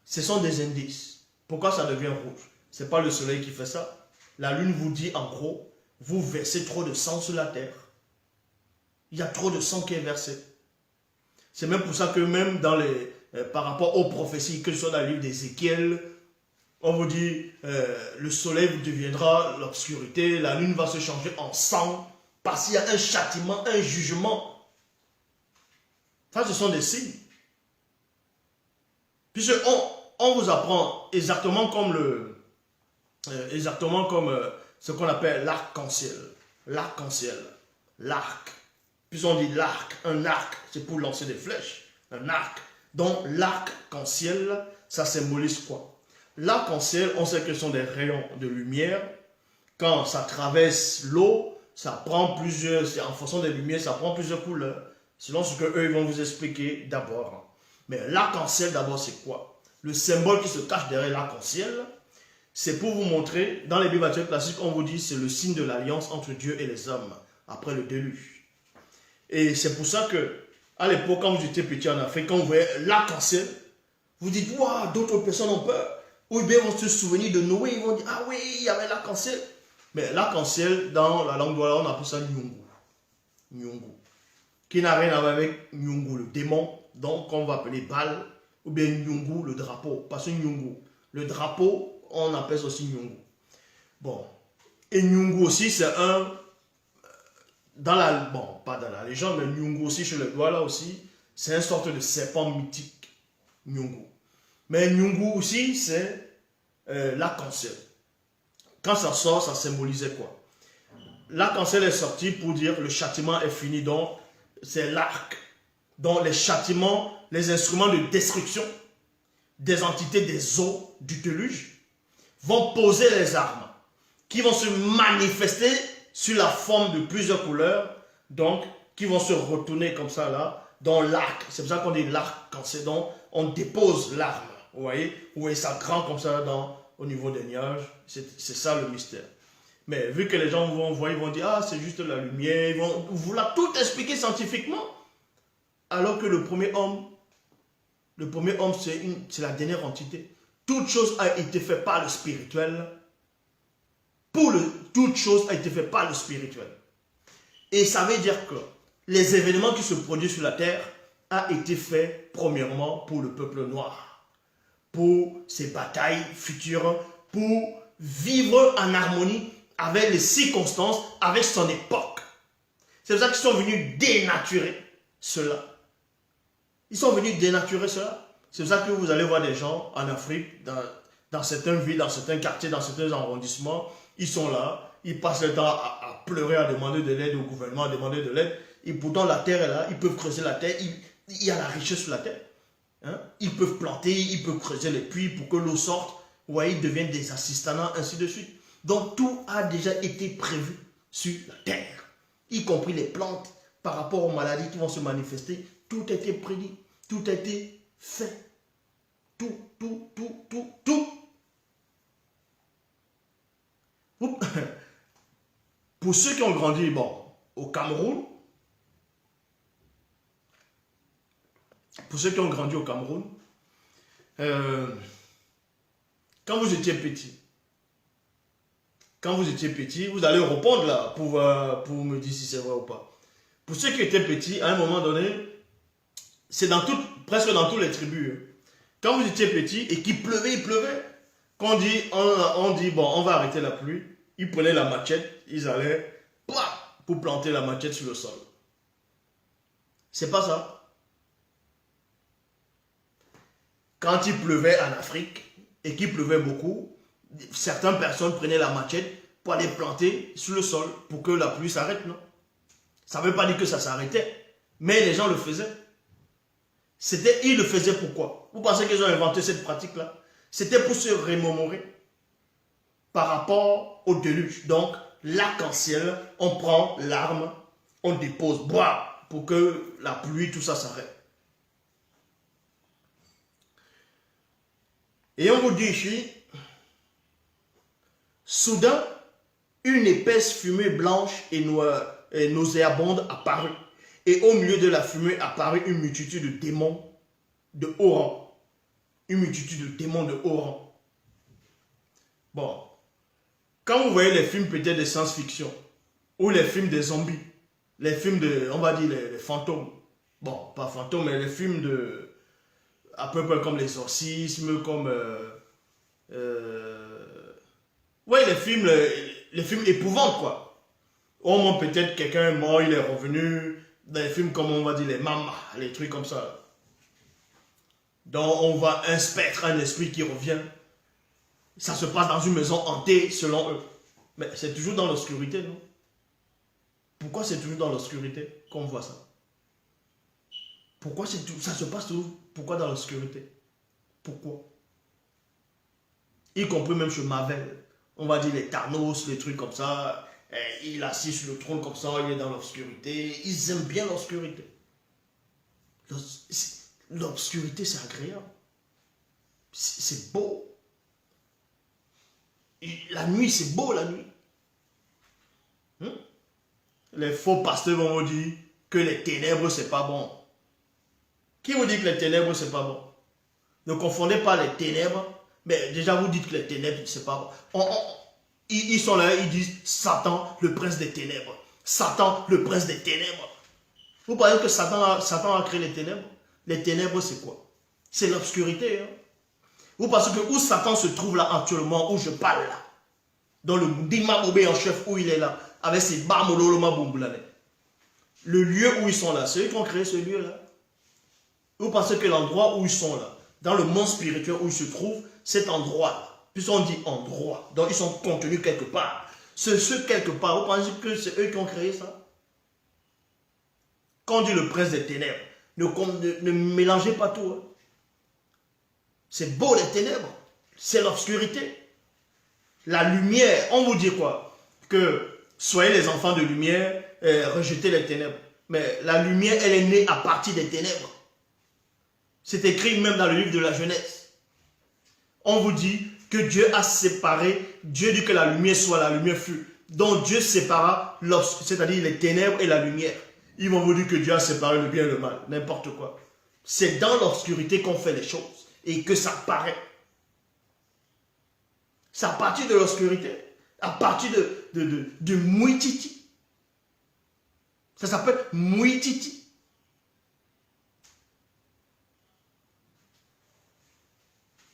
Ce sont des indices. Pourquoi ça devient rouge? Ce n'est pas le soleil qui fait ça. La lune vous dit en gros, vous versez trop de sang sur la terre. Il y a trop de sang qui est versé. C'est même pour ça que même dans les, par rapport aux prophéties, que ce soit dans le livre d'Ézéchiel, on vous dit, le soleil vous deviendra l'obscurité, la lune va se changer en sang, parce qu'il y a un châtiment, un jugement. Ça, ce sont des signes. Puisque on vous apprend exactement comme ce qu'on appelle l'arc-en-ciel. L'arc-en-ciel. L'arc. Puis on dit l'arc. Un arc, c'est pour lancer des flèches. Un arc. Donc l'arc-en-ciel, ça symbolise quoi? L'arc-en-ciel, on sait que ce sont des rayons de lumière. Quand ça traverse l'eau, ça prend plusieurs, en fonction des lumières, ça prend plusieurs couleurs. Selon ce qu'eux ils vont vous expliquer d'abord. Mais l'arc-en-ciel, d'abord, c'est quoi? Le symbole qui se cache derrière l'arc-en-ciel, c'est pour vous montrer, dans les Bibles classiques, on vous dit c'est le signe de l'alliance entre Dieu et les hommes, après le déluge. Et c'est pour ça que, à l'époque, quand vous étiez petit en Afrique, quand vous voyez l'arc-en-ciel, vous dites, waouh, d'autres personnes ont peur. Ou bien vont se souvenir de Noé, ils vont dire, ah oui, il y avait l'arc-en-ciel. Mais l'arc-en-ciel, dans la langue douala, on appelle ça Nyungu. Nyungu. Qui n'a rien à voir avec Nyungu, le démon, donc on va appeler Baal, ou bien Nyungu, le drapeau. Parce que Nyungu, le drapeau, on appelle ça aussi Nyungu. Bon. Et Nyungu aussi, c'est un, bon, pas dans la légende, mais Nyungu aussi, chez le douala aussi, c'est une sorte de serpent mythique. Nyungu. Mais Nyungu aussi, c'est l'arc-en-ciel. Quand ça sort, ça symbolisait quoi? L'arc-en-ciel est sorti pour dire le châtiment est fini, donc c'est l'arc. Donc les châtiments, les instruments de destruction des entités des eaux du déluge vont poser les armes qui vont se manifester sur la forme de plusieurs couleurs, donc qui vont se retourner comme ça là, dans l'arc. C'est pour ça qu'on dit l'arc-en-ciel, donc on dépose l'arme. Vous voyez, où ça grand comme ça au niveau des nuages. C'est ça le mystère. Mais vu que les gens vont voir, ils vont dire, ah, c'est juste la lumière. Ils vont vouloir tout expliquer scientifiquement. Alors que le premier homme, c'est la dernière entité. Toute chose a été faite par le spirituel. Toute chose a été faite par le spirituel. Et ça veut dire que les événements qui se produisent sur la terre a été fait premièrement pour le peuple noir. pour ses batailles futures, pour vivre en harmonie avec les circonstances, avec son époque. C'est pour ça qu'ils sont venus dénaturer cela. Ils sont venus dénaturer cela. C'est pour ça que vous allez voir des gens en Afrique, dans certaines villes, dans certains quartiers, dans certains arrondissements, ils sont là, ils passent le temps à pleurer, à demander de l'aide au gouvernement, à demander de l'aide. Et pourtant, la terre est là, ils peuvent creuser la terre, il y a la richesse sur la terre. Hein? Ils peuvent planter, ils peuvent creuser les puits pour que l'eau sorte. Vous voyez, ils deviennent des assistants, ainsi de suite. Donc, tout a déjà été prévu sur la terre, y compris les plantes, par rapport aux maladies qui vont se manifester. Tout a été prédit, tout a été fait. Tout. Pour ceux qui ont grandi, bon, au Cameroun, quand vous étiez petit, vous allez répondre là pour me dire si c'est vrai ou pas. Pour ceux qui étaient petits, à un moment donné, c'est presque dans toutes les tribus. Quand vous étiez petit et qu'il pleuvait, quand on dit bon, on va arrêter la pluie, ils prenaient la machette, ils allaient pour planter la machette sur le sol. C'est pas ça. Quand il pleuvait en Afrique et qu'il pleuvait beaucoup, certaines personnes prenaient la machette pour aller planter sur le sol pour que la pluie s'arrête, non? Ça ne veut pas dire que ça s'arrêtait, mais les gens le faisaient. Ils le faisaient pourquoi? Vous pensez qu'ils ont inventé cette pratique-là? C'était pour se remémorer par rapport au déluge. Donc, l'arc-en-ciel, on prend l'arme, on dépose, pour que la pluie, tout ça s'arrête. Et on vous dit ici, soudain, une épaisse fumée blanche et nauséabonde apparut. Et au milieu de la fumée apparut une multitude de démons de haut rang. Une multitude de démons de haut rang. Bon, quand vous voyez les films peut-être de science-fiction, ou les films de zombies, les films de, on va dire les fantômes, bon, pas fantômes, mais les films de, à peu près comme l'exorcisme, comme, ouais, les films épouvants, quoi. Au moins peut-être quelqu'un est mort, il est revenu, dans les films comme on va dire les mamas, les trucs comme ça. Donc on voit un spectre, un esprit qui revient. Ça se passe dans une maison hantée selon eux. Mais c'est toujours dans l'obscurité, non? Pourquoi c'est toujours dans l'obscurité qu'on voit ça? Pourquoi ça se passe toujours? Pourquoi dans l'obscurité? Pourquoi? Y compris même chez Marvel. On va dire les Thanos, les trucs comme ça. Il est assis sur le trône comme ça, il est dans l'obscurité. Ils aiment bien l'obscurité. L'obscurité, c'est agréable. C'est beau. Et la nuit, c'est beau la nuit. Les faux pasteurs vont vous dire que les ténèbres, c'est pas bon. Qui vous dit que les ténèbres, c'est pas bon? Ne confondez pas les ténèbres. Mais déjà, vous dites que les ténèbres, c'est pas bon. Ils sont là, ils disent Satan, le prince des ténèbres. Satan, le prince des ténèbres. Vous pensez que Satan a créé les ténèbres? Les ténèbres, c'est quoi? C'est l'obscurité. Hein? Vous pensez que où Satan se trouve là actuellement, où je parle là? Dans le Dima Bobé en chef, où il est là, avec ses Bamololoma Bumboulane. Le lieu où ils sont là, c'est eux qui ont créé ce lieu-là. Vous pensez que l'endroit où ils sont là, dans le monde spirituel où ils se trouvent, cet endroit-là, puisqu'on dit endroit, donc ils sont contenus quelque part. Ce quelque part, vous pensez que c'est eux qui ont créé ça? Quand on dit le prince des ténèbres, ne mélangez pas tout. Hein. C'est beau les ténèbres, c'est l'obscurité. La lumière, on vous dit quoi? Que soyez les enfants de lumière, rejetez les ténèbres. Mais la lumière, elle est née à partir des ténèbres. C'est écrit même dans le livre de la Genèse. On vous dit que Dieu a séparé, Dieu dit que la lumière soit, la lumière fut. Donc Dieu sépara, c'est-à-dire les ténèbres et la lumière. Ils vont vous dire que Dieu a séparé le bien et le mal, n'importe quoi. C'est dans l'obscurité qu'on fait les choses et que ça paraît. C'est à partir de l'obscurité, à partir de Mouititi. Ça s'appelle Mouititi.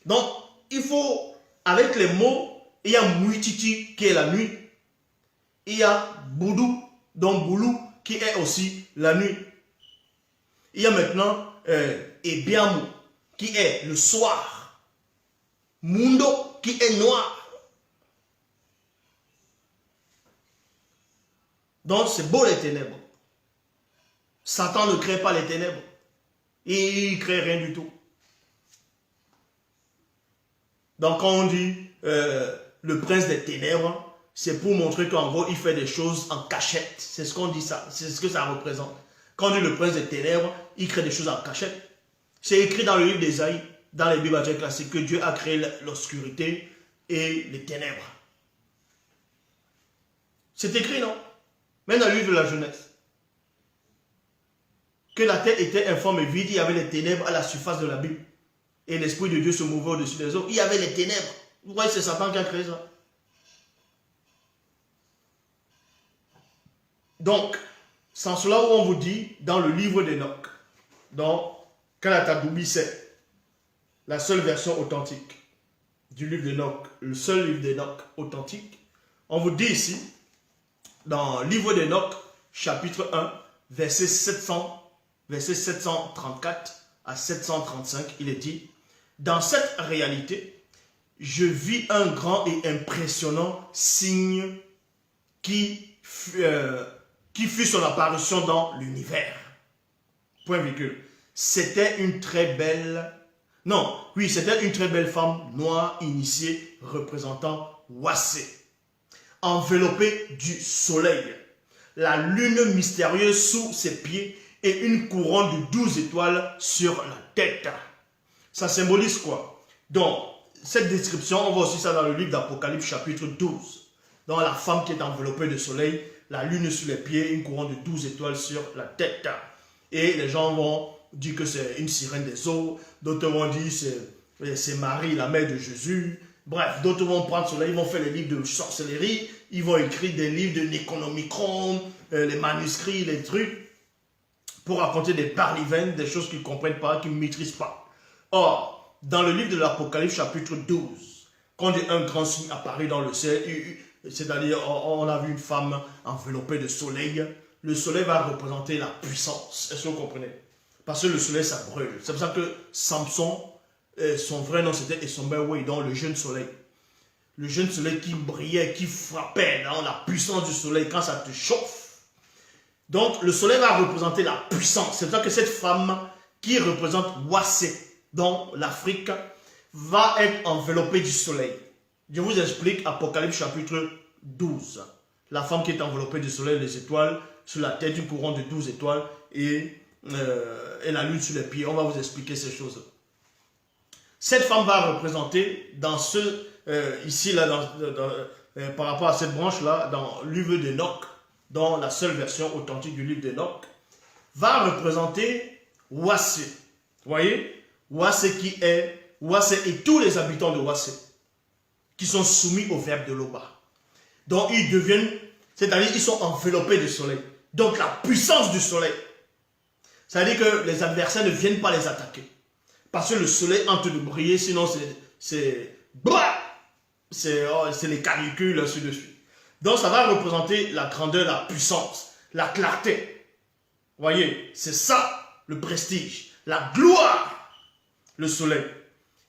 Donc, il faut, avec les mots, il y a Muititi qui est la nuit. Il y a Boudou, donc Boulou, qui est aussi la nuit. Il y a maintenant Ebiamu, qui est le soir. Mundo, qui est noir. Donc, c'est beau les ténèbres. Satan ne crée pas les ténèbres. Il ne crée rien du tout. Donc, quand on dit le prince des ténèbres, c'est pour montrer qu'en gros, il fait des choses en cachette. C'est ce qu'on dit ça. C'est ce que ça représente. Quand on dit le prince des ténèbres, il crée des choses en cachette. C'est écrit dans le livre d'Ésaïe, dans les Bibles classiques, que Dieu a créé l'obscurité et les ténèbres. C'est écrit, non? Même dans le livre de la Genèse. Que la terre était informe et vide, il y avait les ténèbres à la surface de la Bible. Et l'Esprit de Dieu se mouvait au-dessus des eaux. Il y avait les ténèbres. Vous voyez, c'est Satan qui a créé ça. Donc, sans cela où on vous dit, dans le livre d'Enoch, dans Kalatadoubi, c'est la seule version authentique du livre d'Enoch, le seul livre d'Enoch authentique, on vous dit ici, dans le livre d'Enoch, chapitre 1, verset 734 à 735, il est dit, dans cette réalité, je vis un grand et impressionnant signe qui fut son apparition dans l'univers. Point virgule. C'était une très belle... Non, oui, c'était une très belle femme noire initiée représentant Wassé, enveloppée du soleil, la lune mystérieuse sous ses pieds et une couronne de 12 étoiles sur la tête. Ça symbolise quoi? Donc, cette description, on voit aussi ça dans le livre d'Apocalypse chapitre 12. Donc, la femme qui est enveloppée de soleil, la lune sur les pieds, une couronne de 12 étoiles sur la tête. Et les gens vont dire que c'est une sirène des eaux, d'autres vont dire que c'est Marie, la mère de Jésus. Bref, d'autres vont prendre cela, ils vont faire les livres de sorcellerie, ils vont écrire des livres de Necronomicon, les manuscrits, les trucs, pour raconter des parlivènes, des choses qu'ils ne comprennent pas, qu'ils ne maîtrisent pas. Or, dans le livre de l'Apocalypse chapitre 12, quand un grand signe apparaît dans le ciel, c'est-à-dire on a vu une femme enveloppée de soleil, le soleil va représenter la puissance. Est-ce que vous comprenez? Parce que le soleil, ça brûle. C'est pour ça que Samson, son vrai nom c'était Esombewe, donc le jeune soleil. Le jeune soleil qui brillait, qui frappait dans la puissance du soleil quand ça te chauffe. Donc le soleil va représenter la puissance. C'est pour ça que cette femme qui représente Wassé, dans l'Afrique, va être enveloppée du soleil. Je vous explique Apocalypse chapitre 12. La femme qui est enveloppée du soleil, les étoiles, sur la tête, une couronne de 12 étoiles et la lune sur les pieds. On va vous expliquer ces choses. Cette femme va représenter dans ici, là, par rapport à cette branche-là, dans le livre d'Enoch, dans la seule version authentique du livre d'Enoch, va représenter Wassé. Vous voyez? Wassé et tous les habitants de Wassé qui sont soumis au verbe de Loba. Donc ils deviennent, c'est-à-dire ils sont enveloppés du soleil. Donc la puissance du soleil. C'est-à-dire que les adversaires ne viennent pas les attaquer. Parce que le soleil est en train de briller, sinon c'est les canicules, ainsi de suite. Donc ça va représenter la grandeur, la puissance, la clarté. Vous voyez, c'est ça le prestige, la gloire, le soleil.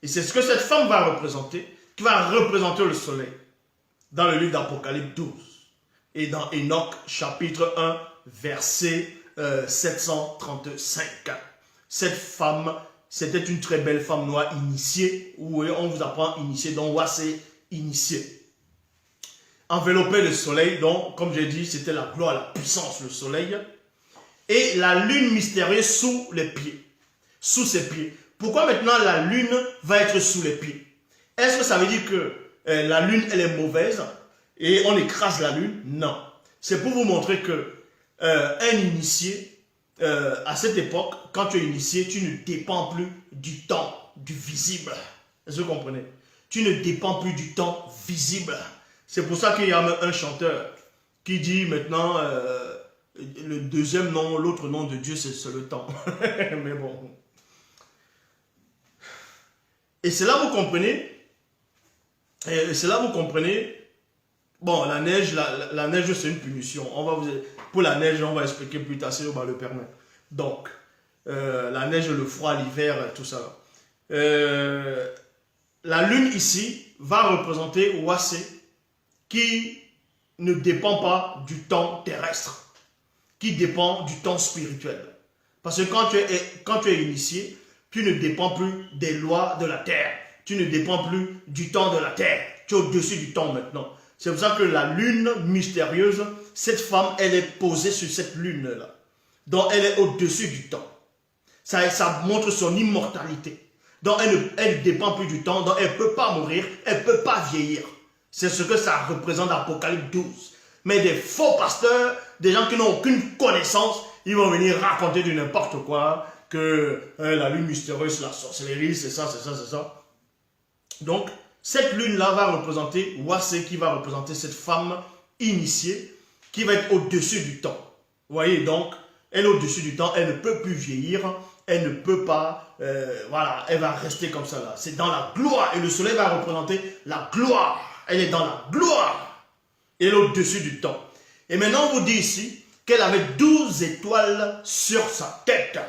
Et c'est ce que cette femme va représenter, qui va représenter le soleil dans le livre d'Apocalypse 12 et dans Enoch chapitre 1 verset 735. Cette femme, c'était une très belle femme noire initiée, où on vous apprend initiée, donc Wassé initiée. Enveloppée de soleil, donc comme j'ai dit, c'était la gloire, la puissance, le soleil. Et la lune mystérieuse sous les pieds, sous ses pieds. Pourquoi maintenant la lune va être sous les pieds? Est-ce que ça veut dire que la lune, elle est mauvaise et on écrase la lune? Non. C'est pour vous montrer que un initié, à cette époque, quand tu es initié, tu ne dépends plus du temps, du visible. Est-ce que vous comprenez? Tu ne dépends plus du temps visible. C'est pour ça qu'il y a un chanteur qui dit maintenant, le deuxième nom, l'autre nom de Dieu, c'est le temps. Mais bon. Et c'est là vous comprenez, bon, la neige, la neige c'est une punition. Pour la neige, on va expliquer plus tard si on va le permettre. Donc, la neige, le froid, l'hiver, tout ça. La lune ici va représenter Wassé qui ne dépend pas du temps terrestre, qui dépend du temps spirituel. Parce que quand tu es initié, tu ne dépends plus des lois de la terre. Tu ne dépends plus du temps de la terre. Tu es au-dessus du temps maintenant. C'est pour ça que la lune mystérieuse, cette femme, elle est posée sur cette lune-là. Donc elle est au-dessus du temps. Ça montre son immortalité. Donc elle ne dépend plus du temps. Donc elle ne peut pas mourir. Elle ne peut pas vieillir. C'est ce que ça représente dans Apocalypse 12. Mais des faux pasteurs, des gens qui n'ont aucune connaissance, ils vont venir raconter du n'importe quoi, que la lune mystérieuse, la sorcellerie, c'est ça, c'est ça, c'est ça. Donc, cette lune-là va représenter Wassé, qui va représenter cette femme initiée, qui va être au-dessus du temps. Vous voyez, donc, elle est au-dessus du temps, elle ne peut plus vieillir, elle ne peut pas, voilà, elle va rester comme ça là. C'est dans la gloire, et le soleil va représenter la gloire. Elle est dans la gloire. Elle est au-dessus du temps. Et maintenant, on vous dit ici qu'elle avait 12 étoiles sur sa tête.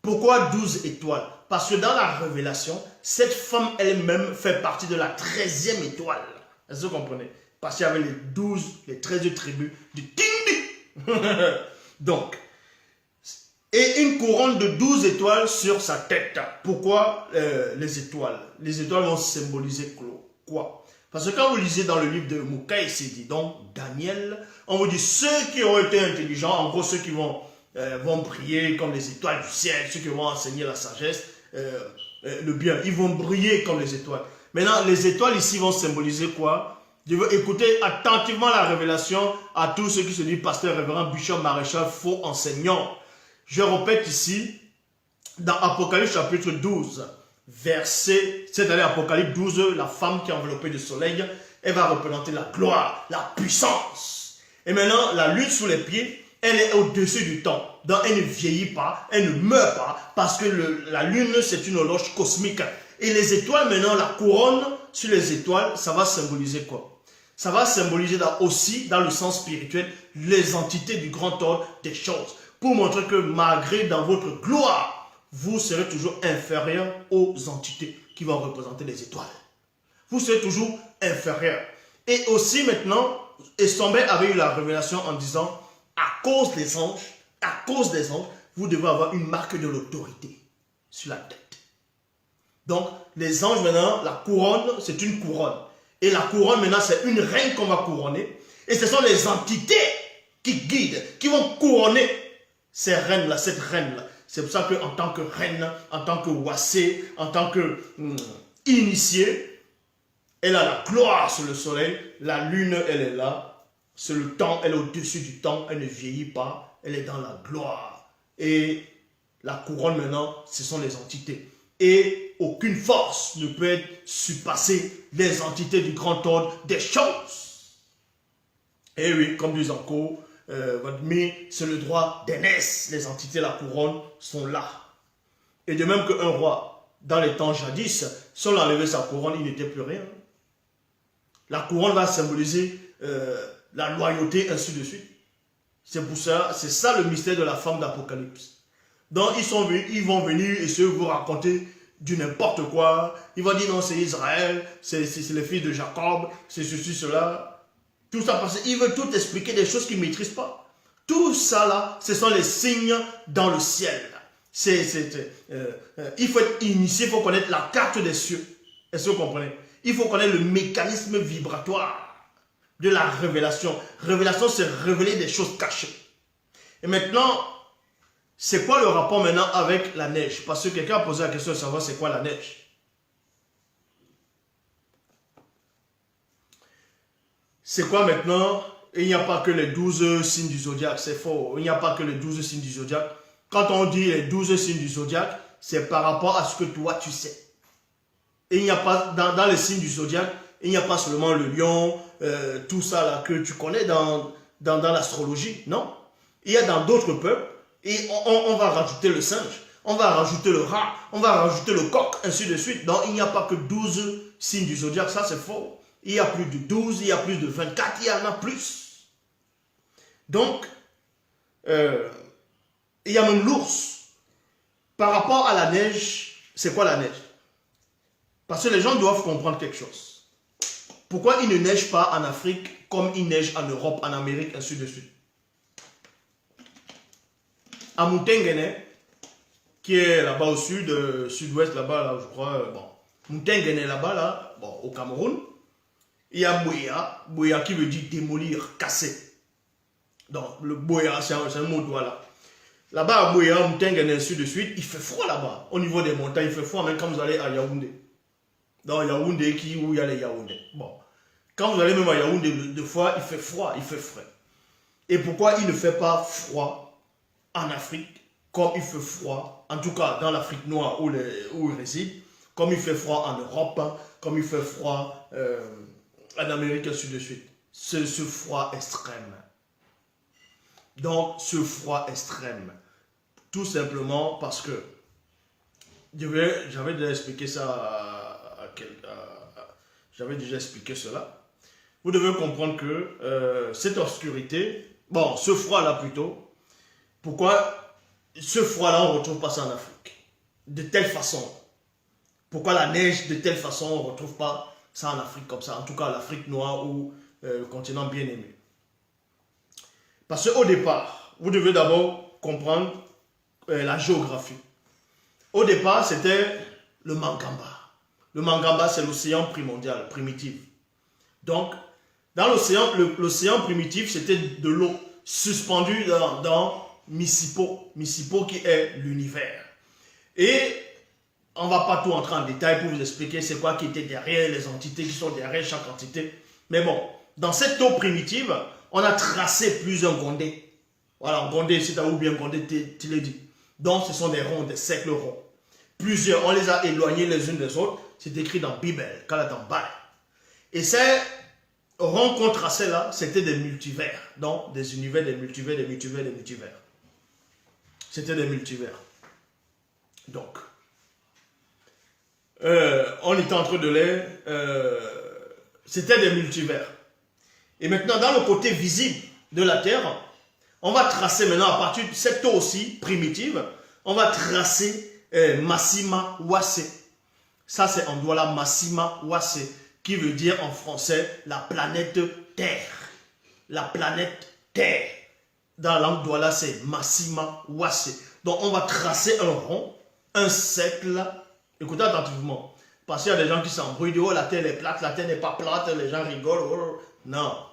Pourquoi 12 étoiles? Parce que dans la révélation, cette femme elle-même fait partie de la 13e étoile. Est-ce que vous comprenez? Parce qu'il y avait les 13 tribus du Tindi. Donc, et une couronne de 12 étoiles sur sa tête. Pourquoi les étoiles? Les étoiles vont symboliser quoi? Parce que quand vous lisez dans le livre de Moukaï Sidi, donc Daniel, on vous dit ceux qui ont été intelligents, en gros ceux qui vont briller comme les étoiles du ciel, ceux qui vont enseigner la sagesse, le bien, ils vont briller comme les étoiles. Maintenant, les étoiles ici vont symboliser quoi? Je veux écouter attentivement la révélation à tous ceux qui se disent pasteur, révérend, bishop, maréchal, faux enseignant. Je répète ici, dans Apocalypse chapitre 12, verset, c'est-à-dire Apocalypse 12, la femme qui est enveloppée de soleil, elle va représenter la gloire, la puissance. Et maintenant, la lune sous les pieds, elle est au-dessus du temps. Donc, elle ne vieillit pas, elle ne meurt pas, parce que la lune, c'est une horloge cosmique. Et les étoiles, maintenant, la couronne sur les étoiles, ça va symboliser quoi? Ça va symboliser aussi, dans le sens spirituel, les entités du grand ordre des choses. Pour montrer que malgré dans votre gloire, vous serez toujours inférieur aux entités qui vont représenter les étoiles. Vous serez toujours inférieur. Et aussi maintenant, Estombé avait eu la révélation en disant, à cause des anges, vous devez avoir une marque de l'autorité sur la tête. Donc, les anges maintenant, la couronne, c'est une couronne. Et la couronne maintenant, c'est une reine qu'on va couronner. Et ce sont les entités qui guident, qui vont couronner ces reines-là, cette reine-là. C'est pour ça qu'en tant que reine, en tant que Wassé, en tant que initiée, elle a la gloire sur le soleil. La lune, elle est là. C'est le temps, elle est au-dessus du temps. Elle ne vieillit pas. Elle est dans la gloire. Et la couronne maintenant, ce sont les entités. Et aucune force ne peut être surpasser les entités du grand ordre des choses. Et oui, comme disent encore, mais c'est le droit d'aînesse. Les entités, la couronne, sont là. Et de même qu'un roi, dans les temps jadis, si on enlevait sa couronne, il n'était plus rien. La couronne va symboliser la loyauté, ainsi de suite. C'est pour ça, c'est ça le mystère de la femme d'Apocalypse. Donc ils vont venir essayer de vous raconter du n'importe quoi. Ils vont dire non, c'est Israël, c'est les filles de Jacob, c'est ceci, cela. Tout ça parce qu'ils veulent tout expliquer des choses qu'ils ne maîtrisent pas. Tout ça là, ce sont les signes dans le ciel. Il faut être initié, il faut connaître la carte des cieux. Est-ce que vous comprenez? Il faut connaître le mécanisme vibratoire de la révélation. Révélation, c'est révéler des choses cachées. Et maintenant, c'est quoi le rapport maintenant avec la neige? Parce que quelqu'un a posé la question de savoir c'est quoi la neige. C'est quoi maintenant? Il n'y a pas que les 12 signes du zodiaque, c'est faux. Il n'y a pas que les 12 signes du zodiaque. Quand on dit les 12 signes du zodiaque, c'est par rapport à ce que toi tu sais. Et il n'y a pas, dans les signes du zodiaque, il n'y a pas seulement le lion, tout ça là que tu connais dans l'astrologie, non. Il y a dans d'autres peuples, et on va rajouter le singe. on va rajouter le rat, on va rajouter le coq, ainsi de suite. Donc, il n'y a pas que 12 signes du zodiaque, ça c'est faux. Il y a plus de 12, il y a plus de 24, il y en a plus. Donc, il y a même l'ours. Par rapport à la neige, c'est quoi la neige? Parce que les gens doivent comprendre quelque chose. Pourquoi il ne neige pas en Afrique comme il neige en Europe, en Amérique, ainsi de suite? À Moutenguene, qui est là-bas au sud, sud-ouest, là-bas, là, je crois, bon. Moutenguene, là-bas, là, bon, au Cameroun, il y a Boya. Boya qui veut dire démolir, casser. Donc, le Boya, c'est un mot, voilà. Là-bas à Boya, Moutenguene, ainsi de suite, il fait froid là-bas. Au niveau des montagnes, il fait froid, même quand vous allez à Yaoundé. Dans Yaoundé, où il y a les Yaoundé. Bon. Quand vous allez même à Yaoundé, deux fois, il fait froid, il fait frais. Et pourquoi il ne fait pas froid en Afrique, comme il fait froid, en tout cas dans l'Afrique noire où il réside, comme il fait froid en Europe, comme il fait froid en Amérique, ainsi de suite. C'est ce froid extrême. Donc, ce froid extrême. Tout simplement parce que j'avais déjà expliqué ça j'avais déjà expliqué cela. Vous devez comprendre que cette obscurité, bon, ce froid-là plutôt, pourquoi ce froid-là, on ne retrouve pas ça en Afrique? De telle façon. Pourquoi la neige de telle façon, on ne retrouve pas ça en Afrique comme ça? En tout cas, l'Afrique noire ou le continent bien aimé. Parce qu'au départ, vous devez d'abord comprendre la géographie. Au départ, c'était le Mangamba. Le Mangamba, c'est l'océan primordial, primitif. Donc, dans l'océan primitif, c'était de l'eau suspendue dans Missipo. Missipo qui est l'univers. Et on ne va pas tout entrer en détail pour vous expliquer c'est quoi qui était derrière les entités qui sont derrière chaque entité. Mais bon, dans cette eau primitive, on a tracé plusieurs gondés. Voilà, gondé, c'est où bien gondé, tu l'as dit. Donc, ce sont des ronds, des cercles ronds. Plusieurs, on les a éloignés les unes des autres. C'est écrit dans la Bible, Kalatambay. Et ces ronds qu'on traçait là, c'était des multivers. Donc, des univers, des multivers, des multivers, des multivers. C'était des multivers. Donc, on était en train de les... c'était des multivers. Et maintenant, dans le côté visible de la Terre, on va tracer maintenant, à partir de cette eau aussi primitive, on va tracer Massima Wassé. Ça, c'est en Douala, Massima Wassé, qui veut dire en français la planète Terre. La planète Terre. Dans la langue Douala, c'est Massima Wassé. Donc, on va tracer un rond, un cercle. Écoutez attentivement. Parce qu'il y a des gens qui s'embrouillent, disent, oh, la Terre est plate, la Terre n'est pas plate, les gens rigolent. Oh. Non.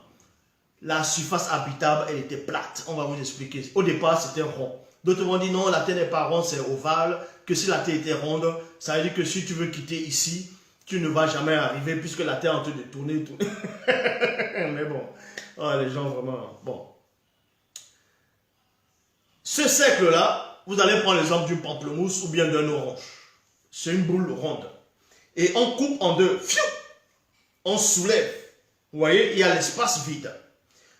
La surface habitable, elle était plate. On va vous expliquer. Au départ, c'était rond. D'autres vont dire, non, la Terre n'est pas ronde, c'est ovale. Que si la Terre était ronde, ça veut dire que si tu veux quitter ici, tu ne vas jamais arriver puisque la Terre est en train de tourner. Mais bon, oh, les gens vraiment... Bon. Ce cercle-là, vous allez prendre l'exemple d'une pamplemousse ou bien d'un orange. C'est une boule ronde. Et on coupe en deux. Fiou, on soulève. Vous voyez, il y a l'espace vide.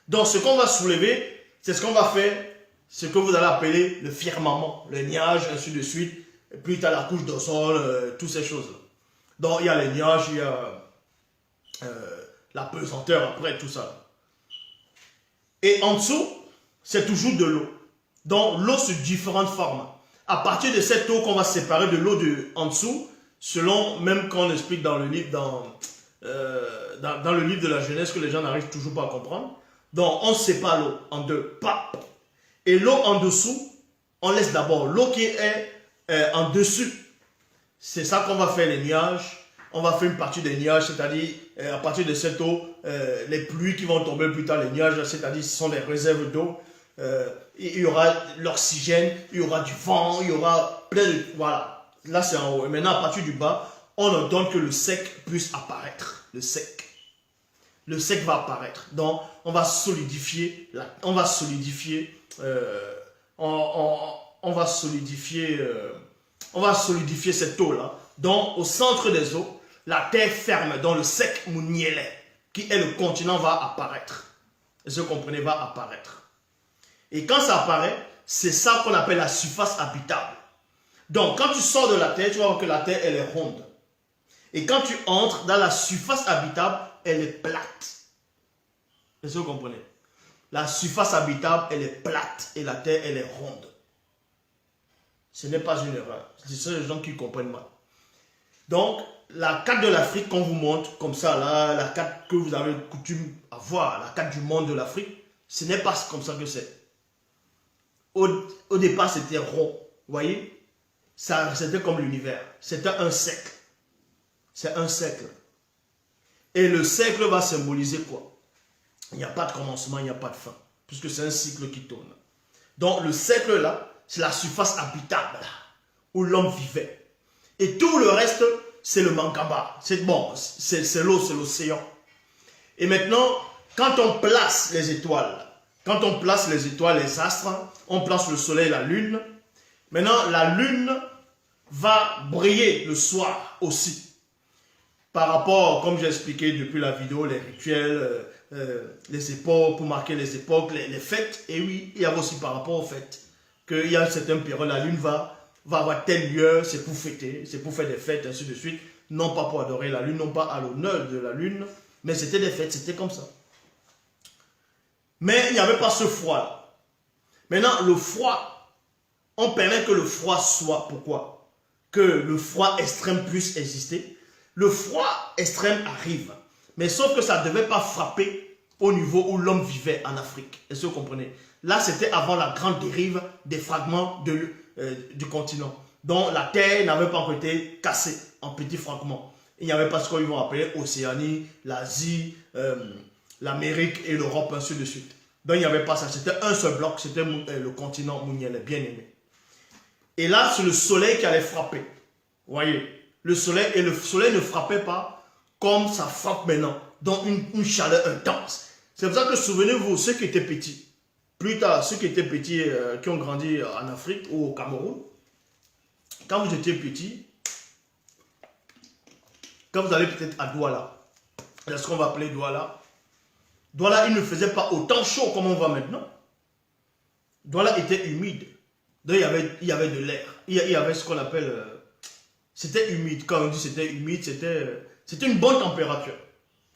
Donc, ce qu'on va soulever, c'est ce qu'on va faire, ce que vous allez appeler le firmament, le nuage, ainsi de suite. Et puis, tu as la couche d'ozone, toutes ces choses-là. Donc, il y a les nuages, il y a la pesanteur après, tout ça. Et en dessous, c'est toujours de l'eau. Donc, l'eau sous différentes formes. À partir de cette eau qu'on va séparer de l'eau en dessous, selon, même qu'on explique dans le livre, dans le livre de la Genèse, que les gens n'arrivent toujours pas à comprendre. Donc, on sépare l'eau en deux. Pap. Et l'eau en dessous, on laisse d'abord l'eau qui est en dessus. C'est ça qu'on va faire les nuages. On va faire une partie des nuages, c'est-à-dire à partir de cette eau, les pluies qui vont tomber plus tard, les nuages, c'est-à-dire ce sont des réserves d'eau. Il y aura l'oxygène, il y aura du vent, il y aura plein de... Voilà. Là, c'est en haut. Et maintenant, à partir du bas, on ordonne que le sec puisse apparaître. Le sec. Le sec va apparaître. Donc, on va solidifier, on va solidifier cette eau-là. Donc, au centre des eaux, la terre ferme, dans le sec Mouniele, qui est le continent, va apparaître. Est-ce que vous comprenez, va apparaître. Et quand ça apparaît, c'est ça qu'on appelle la surface habitable. Donc, quand tu sors de la Terre, tu vas voir que la Terre, elle est ronde. Et quand tu entres dans la surface habitable, elle est plate. Est-ce que vous comprenez? La surface habitable, elle est plate et la Terre, elle est ronde. Ce n'est pas une erreur. Ce sont les gens qui comprennent mal. Donc, la carte de l'Afrique qu'on vous montre, comme ça, là, la carte que vous avez coutume à voir, la carte du monde de l'Afrique, ce n'est pas comme ça que c'est. Au départ, c'était rond. Vous voyez? C'était comme l'univers. C'était un cercle. C'est un cercle. Et le cercle va symboliser quoi? Il n'y a pas de commencement, il n'y a pas de fin. Puisque c'est un cycle qui tourne. Donc, le cercle là, c'est la surface habitable là, où l'homme vivait. Et tout le reste, c'est le Mankaba. C'est bon, c'est l'eau, c'est l'océan. Et maintenant, quand on place les étoiles, les astres, on place le soleil et la lune. Maintenant, la lune va briller le soir aussi. Par rapport, comme j'ai expliqué depuis la vidéo, les rituels, les époques, pour marquer les époques, les fêtes. Et oui, il y a aussi par rapport aux fêtes, qu'il y a une certaine période, la lune va avoir tel lieu, c'est pour fêter, c'est pour faire des fêtes, ainsi de suite. Non pas pour adorer la lune, non pas à l'honneur de la lune, mais c'était des fêtes, c'était comme ça. Mais il n'y avait pas ce froid. Maintenant, le froid, on permet que le froid soit. Pourquoi? Que le froid extrême puisse exister. Le froid extrême arrive. Mais sauf que ça ne devait pas frapper au niveau où l'homme vivait en Afrique. Est-ce que vous comprenez? Là, c'était avant la grande dérive des fragments du continent. Donc, la Terre n'avait pas encore été cassée en petits fragments. Il n'y avait pas ce qu'ils vont appeler Océanie, l'Asie, l'Amérique et l'Europe, ainsi de suite. Donc, il n'y avait pas ça. C'était un seul bloc. C'était le continent Mouniel, bien aimé. Et là, c'est le soleil qui allait frapper. Vous voyez? Le soleil, et le soleil ne frappait pas comme ça frappe maintenant. Donc, une chaleur intense. C'est pour ça que, souvenez-vous, ceux qui étaient petits, plus tard, ceux qui étaient petits, qui ont grandi en Afrique ou au Cameroun, quand vous étiez petit, quand vous allez peut-être à Douala, c'est ce qu'on va appeler Douala. Douala, il ne faisait pas autant chaud comme on voit maintenant. Douala était humide. Donc, il y avait de l'air. Il y avait ce qu'on appelle... c'était humide. Quand on dit c'était humide, c'était une bonne température.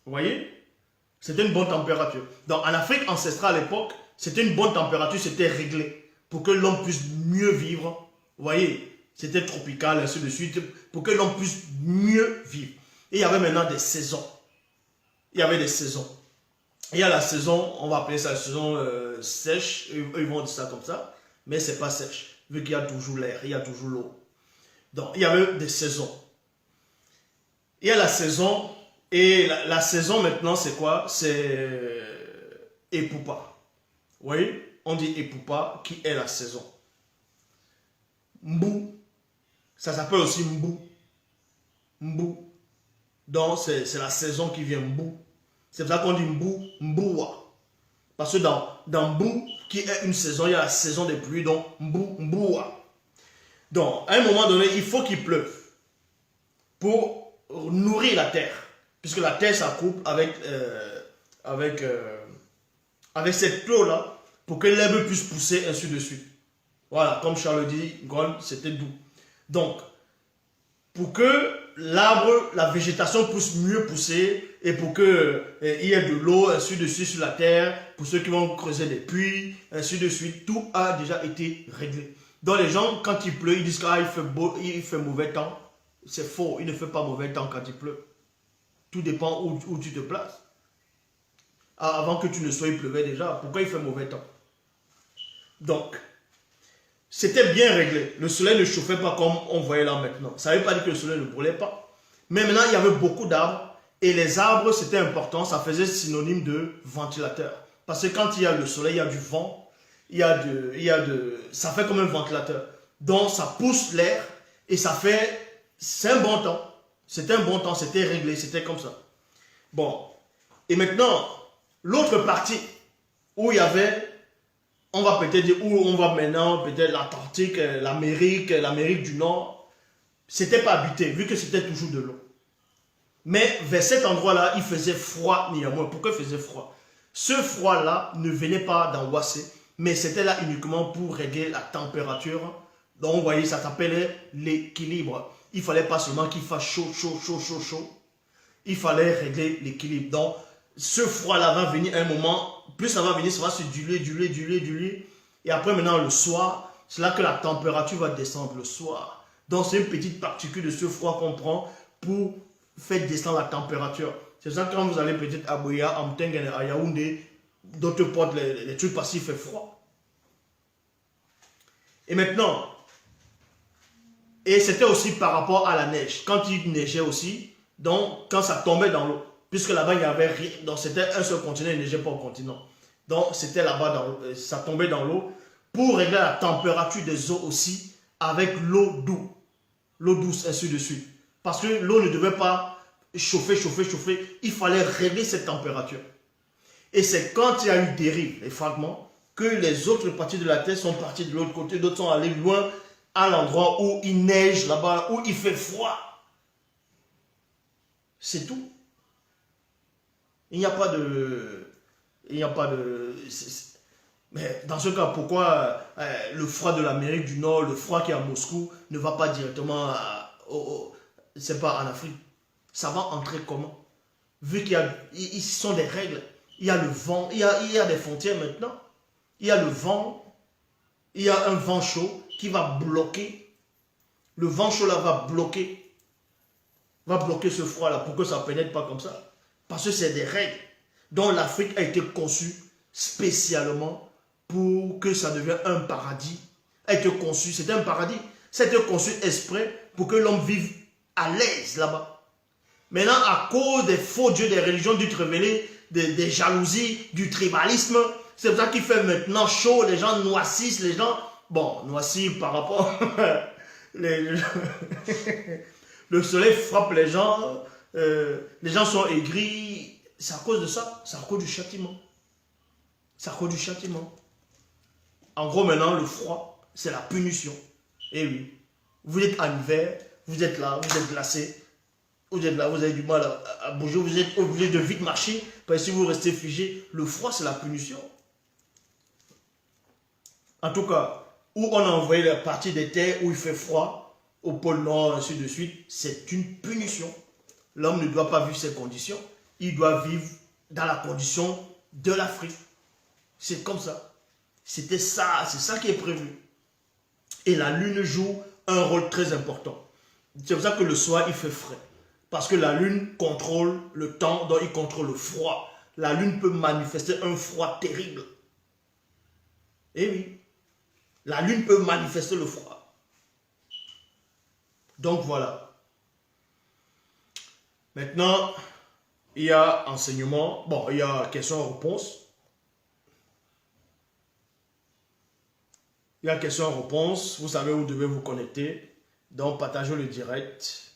Vous voyez? C'était une bonne température. Donc, en Afrique ancestrale à l'époque, c'était une bonne température, c'était réglé. Pour que l'homme puisse mieux vivre. Vous voyez? C'était tropical, ainsi de suite. Pour que l'homme puisse mieux vivre. Et il y avait maintenant des saisons. Il y avait des saisons. Il y a la saison, on va appeler ça la saison sèche. Ils vont dire ça comme ça. Mais ce n'est pas sèche. Vu qu'il y a toujours l'air, il y a toujours l'eau. Donc, il y avait des saisons. Il y a la saison. Et la saison maintenant, c'est quoi? C'est Epupa. Vous voyez? On dit Epupa, qui est la saison. Mbou. Ça s'appelle aussi Mbou. Mbou. Donc, c'est la saison qui vient Mbou. C'est pour ça qu'on dit Mbou, Mboua. Parce que dans Mbou, qui est une saison, il y a la saison des pluies, donc Mbou, Mboua. Donc, à un moment donné, il faut qu'il pleuve pour nourrir la terre. Puisque la terre, ça coupe avec cette eau-là pour que l'herbe puisse pousser, ainsi de suite. Voilà, comme Charles dit, c'était doux. Donc, pour que l'arbre, la végétation puisse mieux pousser et pour qu'il y ait de l'eau, ainsi de suite sur la terre, pour ceux qui vont creuser des puits, ainsi de suite, tout a déjà été réglé. Donc les gens, quand il pleut, ils disent qu'il fait beau, il fait mauvais temps. C'est faux, il ne fait pas mauvais temps quand il pleut. Tout dépend où tu te places. Avant que tu ne sois, il pleuvait déjà. Pourquoi il fait mauvais temps? Donc, c'était bien réglé. Le soleil ne chauffait pas comme on voyait là maintenant. Ça ne veut pas dire que le soleil ne brûlait pas. Mais maintenant, il y avait beaucoup d'arbres. Et les arbres, c'était important. Ça faisait synonyme de ventilateur. Parce que quand il y a le soleil, il y a du vent. Ça fait comme un ventilateur. Donc, ça pousse l'air. Et ça fait... C'est un bon temps. C'était un bon temps. C'était réglé. C'était comme ça. Bon. Et maintenant, l'autre partie où il y avait... On va peut-être dire où on va maintenant, peut-être l'Atlantique, l'Amérique du Nord. C'était pas habité, vu que c'était toujours de l'eau. Mais vers cet endroit-là, il faisait froid néanmoins. Pourquoi il faisait froid? Ce froid-là ne venait pas d'Angoissé, mais c'était là uniquement pour régler la température Donc, vous voyez, ça s'appelait l'équilibre. Il ne fallait pas seulement qu'il fasse chaud, chaud, chaud, chaud, chaud. Il fallait régler l'équilibre. Donc, ce froid-là va venir à un moment, plus ça va venir, ça va se diluer, diluer, diluer, diluer. Et après, maintenant, le soir, c'est là que la température va descendre le soir. Donc, c'est une petite particule de ce froid qu'on prend pour faire descendre la température. C'est ça que quand vous allez peut-être à Boya, à Mtengen, à Yaoundé, d'autres portes, les trucs parce qu'il fait froid. Et maintenant, et c'était aussi par rapport à la neige. Quand il neigeait aussi, donc quand ça tombait dans l'eau, puisque là-bas il n'y avait rien, donc c'était un seul continent, il neigeait pas au continent. Donc c'était là-bas, ça tombait dans l'eau, pour régler la température des eaux aussi, avec l'eau douce, ainsi de suite. Parce que l'eau ne devait pas chauffer, chauffer, chauffer, il fallait régler cette température. Et c'est quand il y a eu dérive, les fragments, que les autres parties de la Terre sont parties de l'autre côté, d'autres sont allés loin, à l'endroit où il neige là-bas, où il fait froid. C'est tout. Il n'y a pas de... Il n'y a pas de... Mais dans ce cas, pourquoi le froid de l'Amérique du Nord, le froid qui est à Moscou, ne va pas directement c'est pas en Afrique? Ça va entrer comment? Vu qu'il y a... Ils sont des règles. Il y a le vent, il y a des frontières maintenant. Il y a le vent, il y a un vent chaud qui va bloquer. Le vent chaud là va bloquer ce froid là pour que ça ne pénètre pas comme ça. Parce que c'est des règles dont l'Afrique a été conçue spécialement pour que ça devienne un paradis. A été conçu, c'était un paradis. Ça a été conçu exprès pour que l'homme vive à l'aise là-bas. Maintenant, à cause des faux dieux des religions du révélé, des jalousies, du tribalisme, c'est pour ça qu'il fait maintenant chaud, les gens noississent, les gens... Bon, noissis par rapport... Le soleil frappe les gens sont aigris. C'est à cause de ça, c'est à cause du châtiment. C'est à cause du châtiment. En gros, maintenant, le froid, c'est la punition. Et oui, vous êtes en hiver, vous êtes là, vous êtes glacé, vous êtes là, vous avez du mal à bouger, vous êtes obligé de vite marcher, parce que si vous restez figé, le froid, c'est la punition. En tout cas, où on a envoyé la partie des terres où il fait froid, au pôle Nord, ainsi de suite, c'est une punition. L'homme ne doit pas vivre ces conditions, il doit vivre dans la condition de l'Afrique. C'est comme ça. C'était ça, c'est ça qui est prévu. Et la lune joue un rôle très important. C'est pour ça que le soir, il fait frais. Parce que la lune contrôle le temps, donc il contrôle le froid. La lune peut manifester un froid terrible. Eh oui. La lune peut manifester le froid. Donc voilà. Maintenant, il y a enseignement. Bon, il y a question-réponse. Il y a question-réponse. Vous savez où vous devez vous connecter. Donc, partagez le direct.